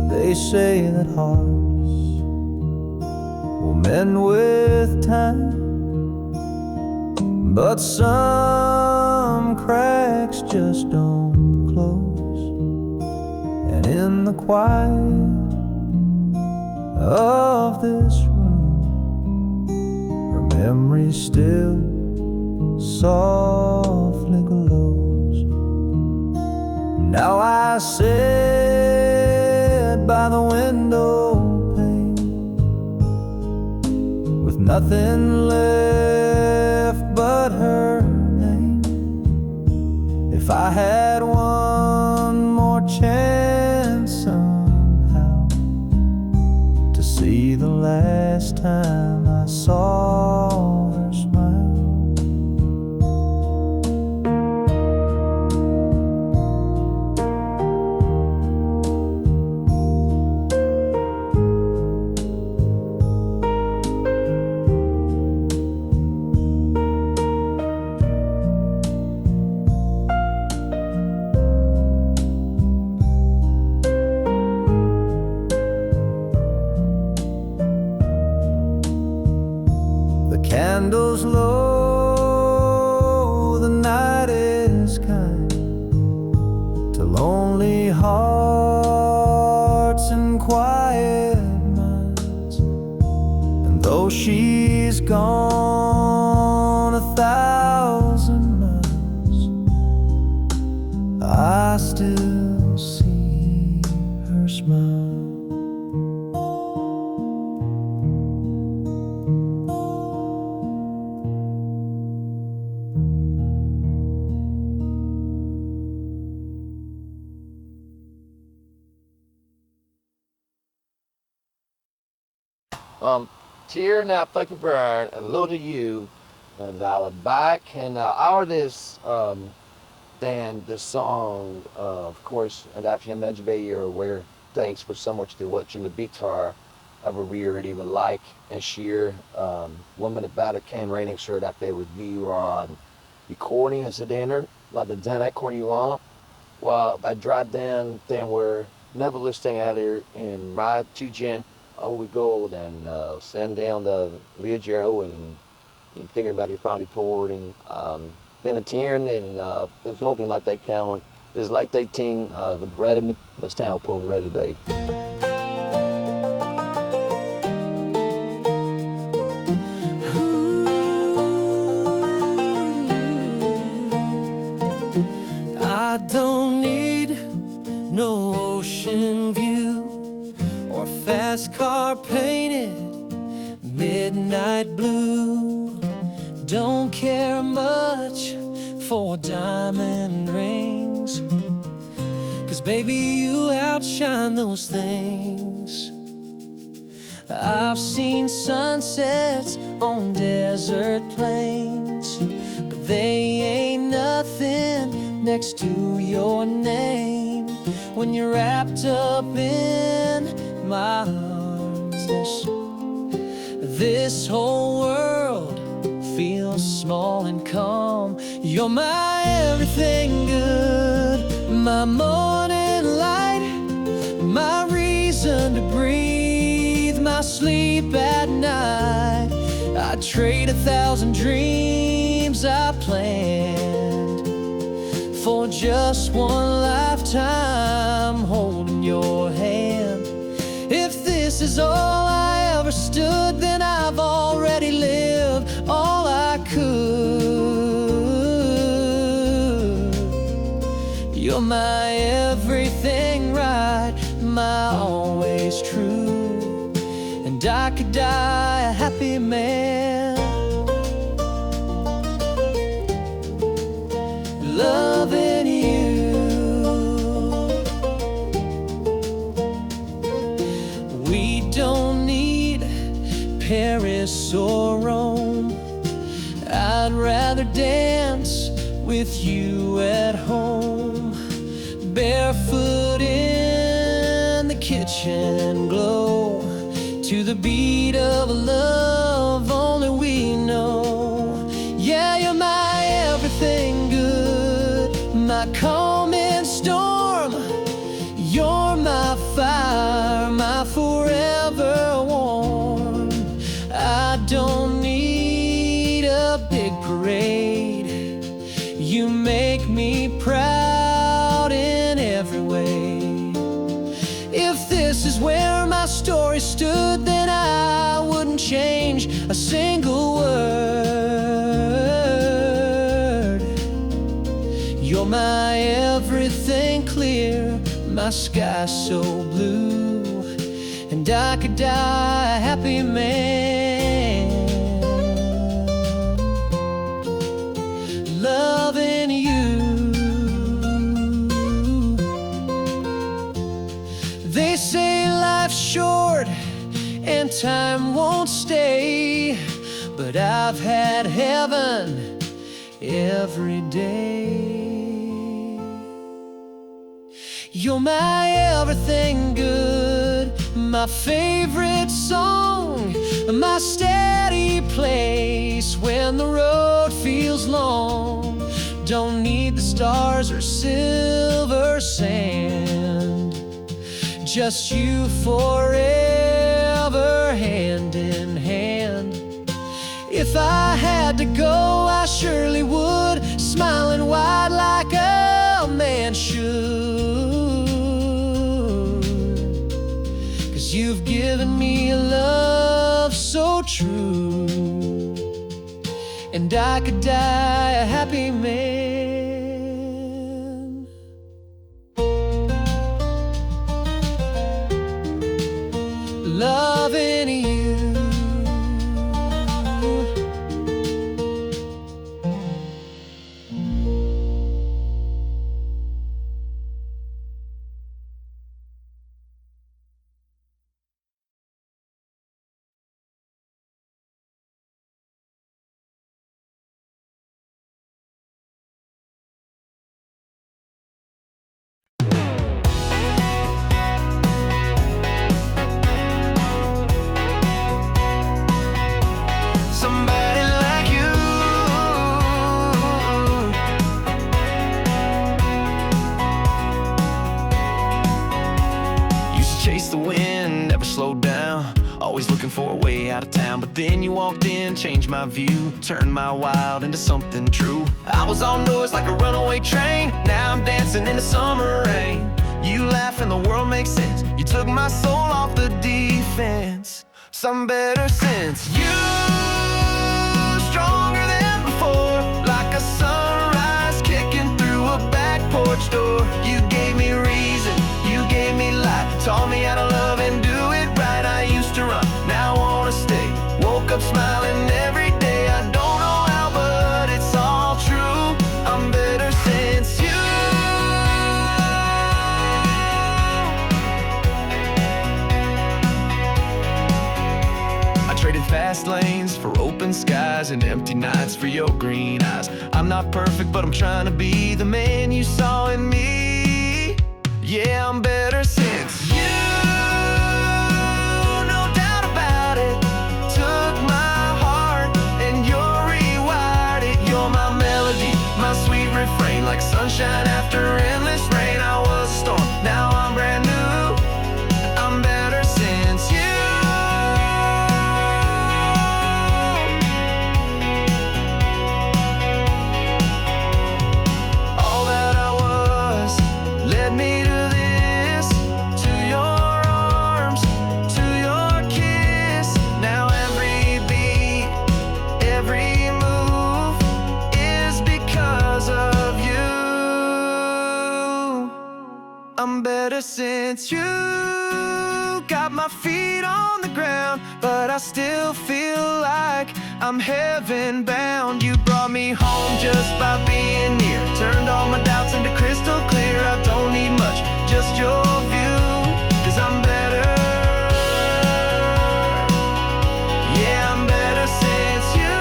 They say that hearts will mend with time, but some cracks just don't close. And in the quiet of this room, her memory still softly glows. Now I sit by the window pane, with nothing left but her name. If I had one more chance somehow to see the last time I saw her smile. goes low, the night is kind to lonely hearts and quiet minds. And though she's gone 1,000 miles, I still see her smile. Tear now fucking burn, and low to you, and I'll back and our this then the song of course and after imagine you're aware thanks for so much to what you would be tar of a weird even like and sheer woman about a can raining shirt out there with you on recording as a dinner like the den I corner you on well I drive down then we're never listening out here in my 2 gen. Oh, we go and send down the Leggero and thinking about your family reporting. Been a tearing and it's looking like they count. It's like they ting the bread and the style pull ready today. I don't need no ocean view or fast car painted midnight blue. Don't care much for diamond rings, 'cause baby you outshine those things. I've seen sunsets on desert plains, but they ain't nothing next to your name. When you're wrapped up in my arms, this whole world feels small and calm. You're my everything good, my morning light, my reason to breathe, my sleep at night. I'd trade 1,000 dreams I planned for just one lifetime holding your hand. If this is all I ever stood, then I've already lived all I could. You're my everything right, my always true, and I could die a happy man. Loving you. We don't need Paris or Rome. I'd rather dance with you at home, barefoot in the kitchen glow, to the beat of a love only we know. Yeah, you're my everything good, my calming storm. You're my fire, my forever warm. I don't need a big parade. You make me proud in every way. If this is where my story stood, then I wouldn't change a single word. You're my everything clear, my sky so blue, and I could die a happy man. Loving you. They say life's short and time won't stay, but I've had heaven every day. You're my everything good, my favorite song, my steady place when the road feels long. Don't need the stars or silver sand, just you forever hand in hand. If If I had to go, I surely would, smiling wide like a man should. 'Cause you've given me a love so true, and I could die a happy man. Loving you. Somebody like you. Used to chase the wind, never slowed down, always looking for a way out of town. But then you walked in, changed my view, turned my wild into something true. I was on doors like a runaway train, now I'm dancing in the summer rain. You laugh and the world makes sense, you took my soul off the defense. Some better sense. You stronger than before, like a sunrise kicking through a back porch door. You gave me reason, you gave me life, taught me how to love and do it right. I used to run, now I wanna stay. Woke up smiling every day. I don't know how, but it's all true. I'm better since you. Traded fast lanes for open skies and empty nights for your green eyes. I'm not perfect, but I'm trying to be the man you saw in me. Yeah, I'm better since you. No doubt about it. Took my heart and you're rewired it. You're my melody, my sweet refrain, like sunshine after endless rain. I was a storm, now I'm brand new. I'm better since you. Me to this, to your arms, to your kiss. Now every beat, every move is because of you. I'm better since you. Got my feet on the ground, but I still feel like I'm heaven bound. You brought me home just by being near, turned all my doubts into crystal clear. I don't need much, just your view, 'cause I'm better. Yeah, I'm better since you.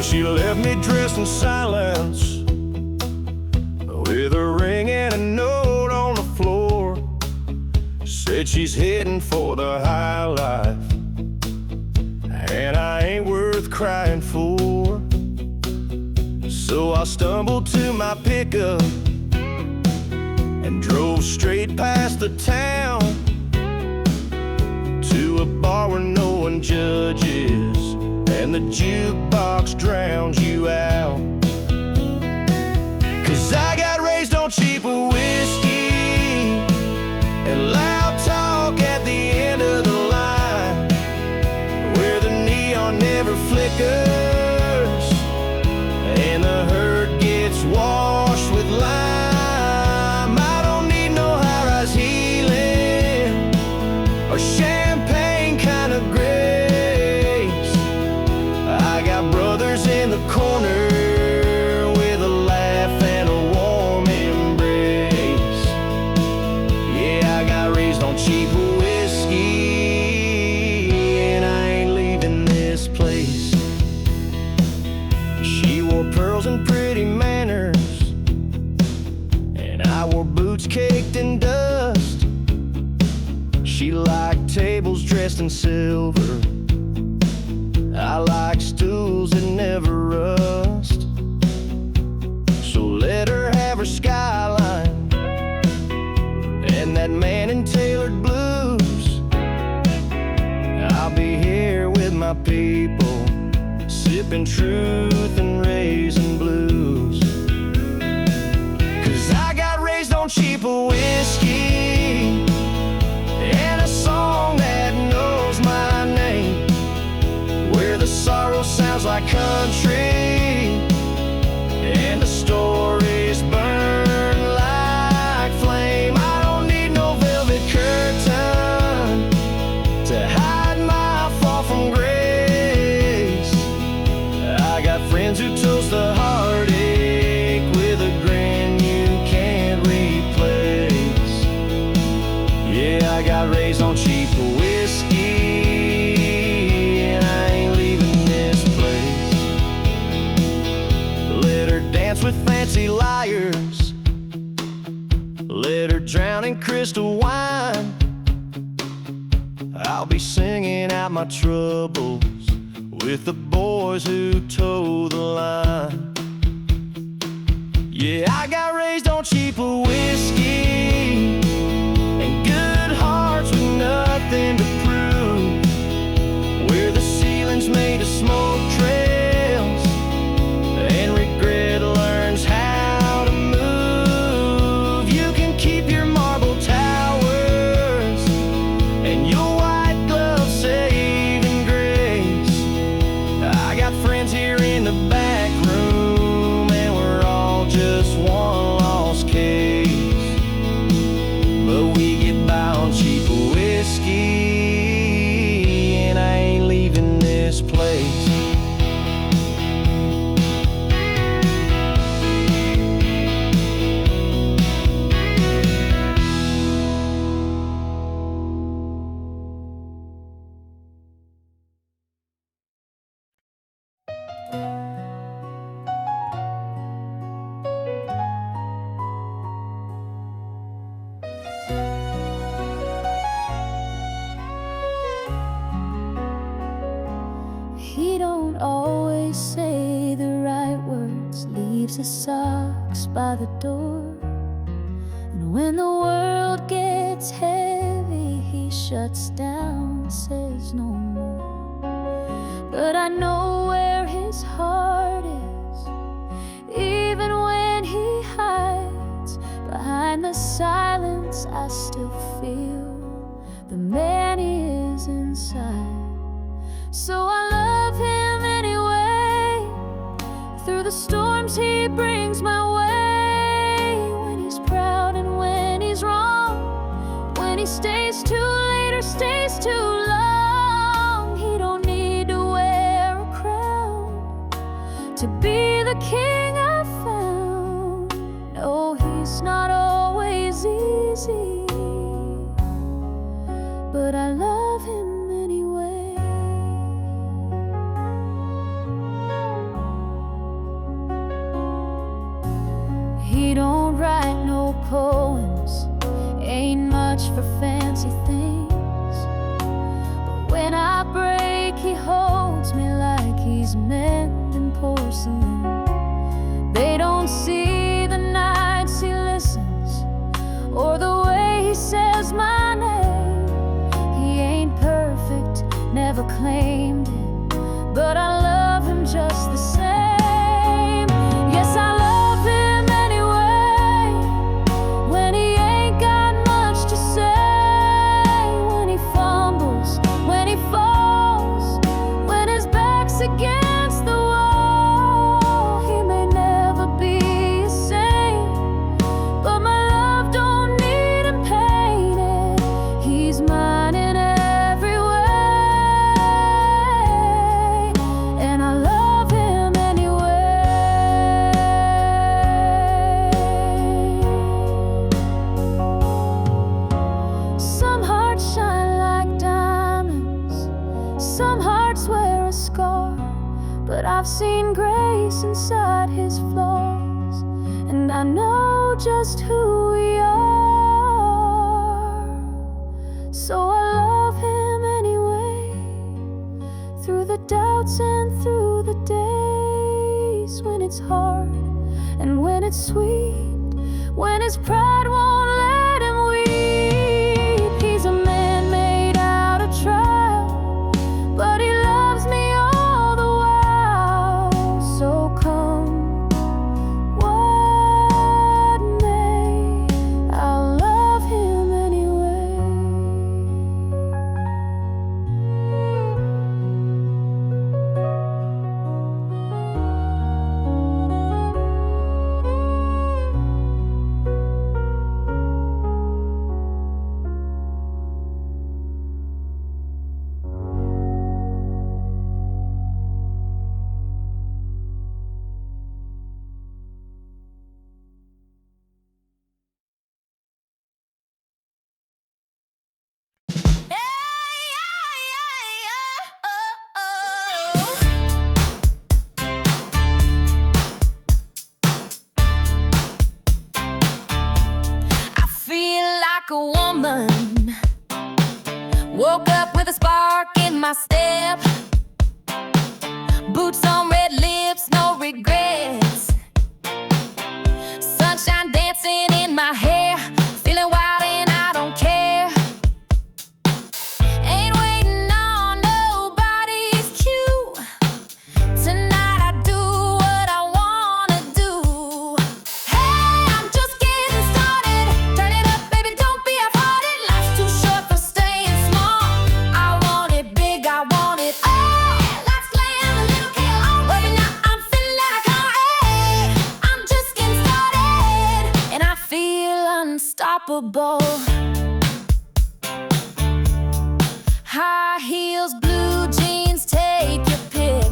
She left me dressed in silence, with a ring and a note on the floor. Said she's heading for the high life, and I ain't worth crying for. So I stumbled to my pickup and drove straight past the town to a bar where no one judges, and the jukebox drowns you out. 'Cause I got raised on cheaper whiskey and loud talk at the end of the line, where the neon never flickers and the hurt gets washed with lime. I don't need no high-rise healing or champagne kind of grace. I got brothers in the corner cheap whiskey, and I ain't leaving this place. She wore pearls and pretty manners, and I wore boots caked in dust. She liked tables dressed in silver, I like stools that never rust. So let her have her skyline and that man in tailored blues. I'll be here with my people, sipping truth and raising blues. 'Cause I got raised on cheaper whiskey and a song that knows my name, where the sorrow sounds like country and the stories burn like flame. I don't need no velvet curtain to hide my fall from grace. I got friends who toast the heartache with a grin you can't replace. Yeah, I got raised on cheap whiskey, and I ain't leaving this place. Let her dance with fancy liars, let her drown in crystal wine. I'll be singing out my troubles with the boys who toe the line. Yeah, I got raised on cheaper whiskey and good hearts with nothing to prove, where the ceiling's made of smoke trails and regret learns how to move. You can keep your marble towers and your white gloves saving grace. I got friends here in the back room, and we're all just one lost case. But we get by on cheaper whiskey, and I ain't leaving this place. He don't always say the right words, leaves his socks by the door. And when the world gets heavy, he shuts down, says no more. But I know where his heart is, even when he hides behind the silence. I still feel the man he is inside. So I love him anyway, through the storms he brings my way. When he's proud and when he's wrong, when he stays too late or stays too long. He don't need to wear a crown to be the king I found. No, he's not always easy, but I love him anyway. He don't write no poems, ain't much for fancy things. But when I break, he holds me like he's mending porcelain. They don't see the nights he listens, or the way he says my name. He ain't perfect, never claimed it, but I love him just the same. Yes, I love him anyway, when he ain't got much to say, when he fumbles, when he falls, when his back's against the wall. He may never be a saint, but my love don't need him painted. He's mine in every way. I've seen grace inside his flaws, and I know just who we are. So I love him anyway, through the doubts and through the days when it's hard and when it's sweet, when his pride won't let him weep. He's a man made out of trial, but he loves me all the while. So come what may, I'll love him anyway. I feel like a woman, woke up with a spark in my step, boots on, red lips, no regrets, sunshine dancing in my hair, feeling wild and I don't care. Ain't waiting on nobody's cue. Tonight I do what I wanna do. Hey, I'm just getting started. Turn it up, baby, don't be half-hearted. Life's too short for staying small. I want it big, I want it all. Let's slam a little kill. Baby, now I'm feeling like I'm just getting started, and I feel unstoppable. High heels, blue jeans, take your pick.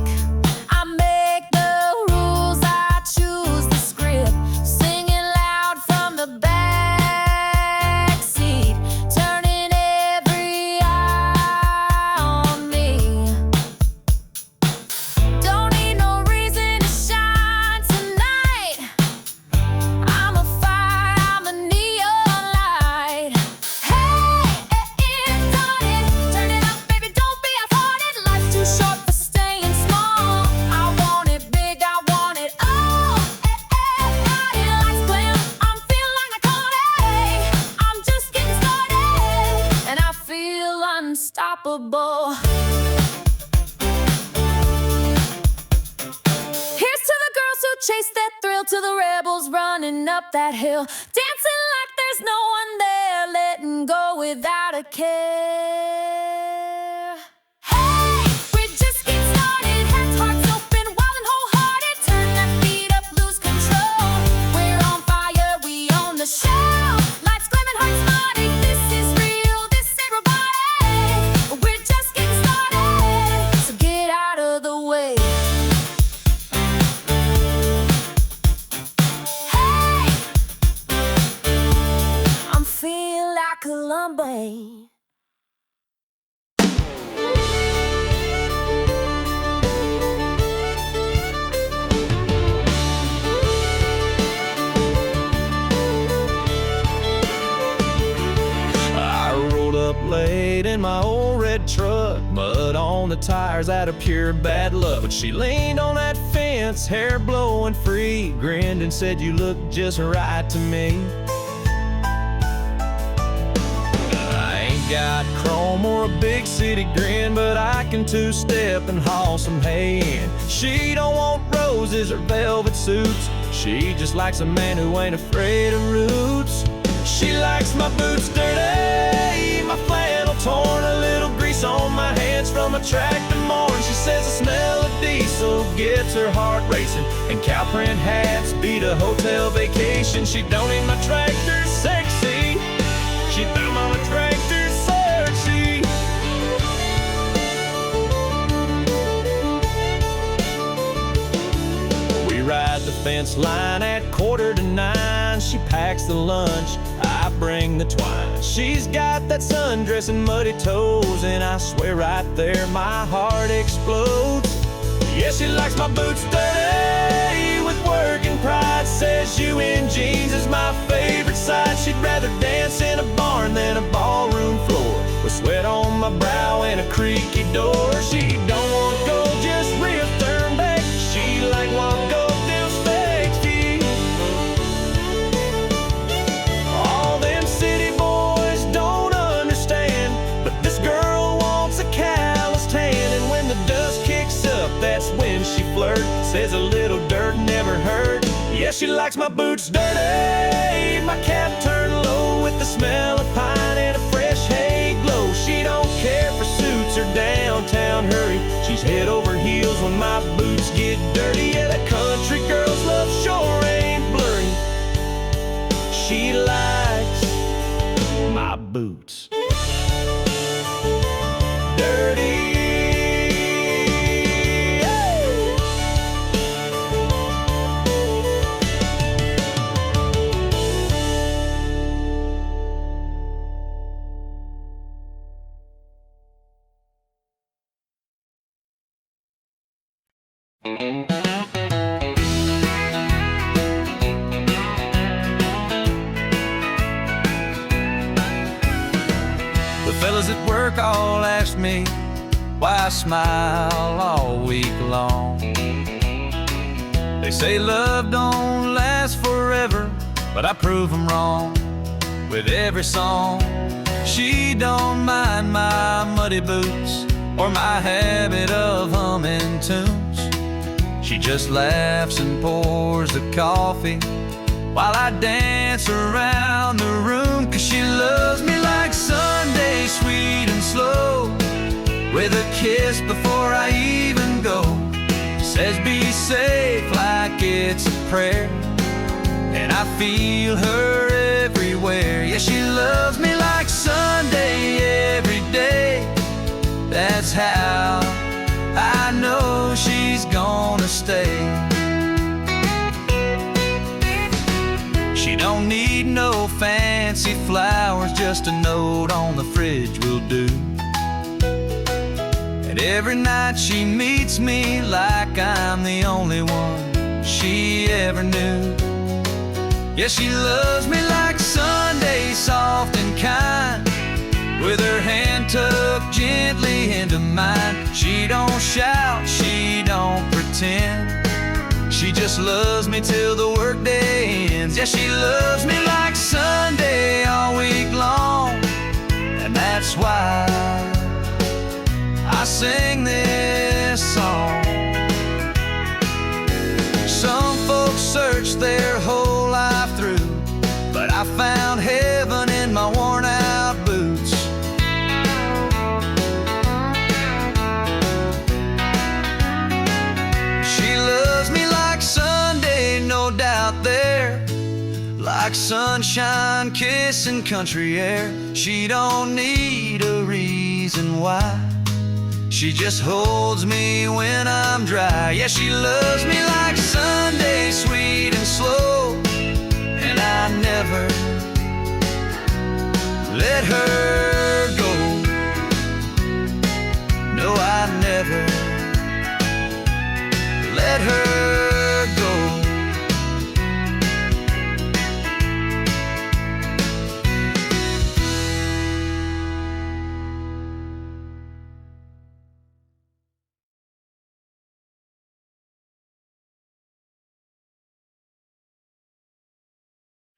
I make the rules, I choose the script. Singing loud from the back seat, turning every eye on me. Don't need no reason to shine tonight. I'm a fire, I'm a neon light. Hey, it's started. Turn it up, baby, don't be half-hearted. Life's too short for staying small. I want it big, I want it all. Body lights glam, I'm feeling like I caught it. I'm just getting started, and I feel unstoppable. Here's to the girls who chase that thrill, to the rebels running up that hill, dancing like there's no one there, letting go without a care. Hey, we're just getting started, heads, hearts open, wild and wholehearted. Turn that beat up, lose control. We're on fire, we own the show. Lights gleaming, hearts smarting. This is real, this ain't robotic. We're just getting started, so get out of the way. Hey, I'm feeling like a lumber. I rolled up late in my old red truck, mud on the tires out of pure bad luck. But she leaned on that fence, hair blowing free, grinned and said, "You look just right to me." I ain't got chrome or a big city grin, but I can two-step and haul some hay in. She don't want roses or velvet suits, she just likes a man who ain't afraid of roots. She likes my boots dirty, my flannel torn, a little grease on my hands from a tractor morn. She says the smell of diesel gets her heart racing, and cow print hats beat a hotel vacation. She don't need my tractor sexy, she found my tractor sexy. We ride the fence line at 8:45. She packs the lunch, I bring the twine. She's got that sundress and muddy toes, and I swear right there my heart explodes. Yeah, she likes my boots dirty with working pride. Says you in jeans is my favorite side. She'd rather dance in a barn than a ballroom floor, with sweat on my brow and a creaky door. She don't want gold, just real turn back. She like want gold deal steaks. All them city boys don't understand, but this girl wants a callous tan. And when the dust kicks up, that's when she flirts. Says a little dirt never hurt. Yeah, she likes my boots dirty, my cap turned low with the smell of pine and a fresh hay glow. She don't care for suits or downtown hurry. She's head over heels when my boots get dirty. Yeah, that country girl's love sure ain't blurry. She likes my boots dirty. The fellas at work all ask me why I smile all week long. They say love don't last forever, but I prove them wrong with every song. She don't mind my muddy boots or my habit of humming tunes. She just laughs and pours the coffee while I dance around the room. 'Cause she loves me like Sunday, sweet and slow, with a kiss before I even go. Says be safe like it's a prayer, and I feel her everywhere. Yeah, she loves me like Sunday every day. That's how I know she's gonna stay. She don't need no fancy flowers, just a note on the fridge will do. And every night she meets me like I'm the only one she ever knew. Yeah, she loves me like Sunday, soft and kind, with her hand tucked gently into mine. She don't shout, she don't pretend, she just loves me till the workday ends. Yeah, she loves me like Sunday all week long, and that's why I sing this song. Some folks search their whole life through, but I found heaven in my worn out boots. She loves me like Sunday, no doubt there, like sunshine kissing country air. She don't need a reason why, she just holds me when I'm dry. Yeah, she loves me like Sunday, sweet and slow, and I never let her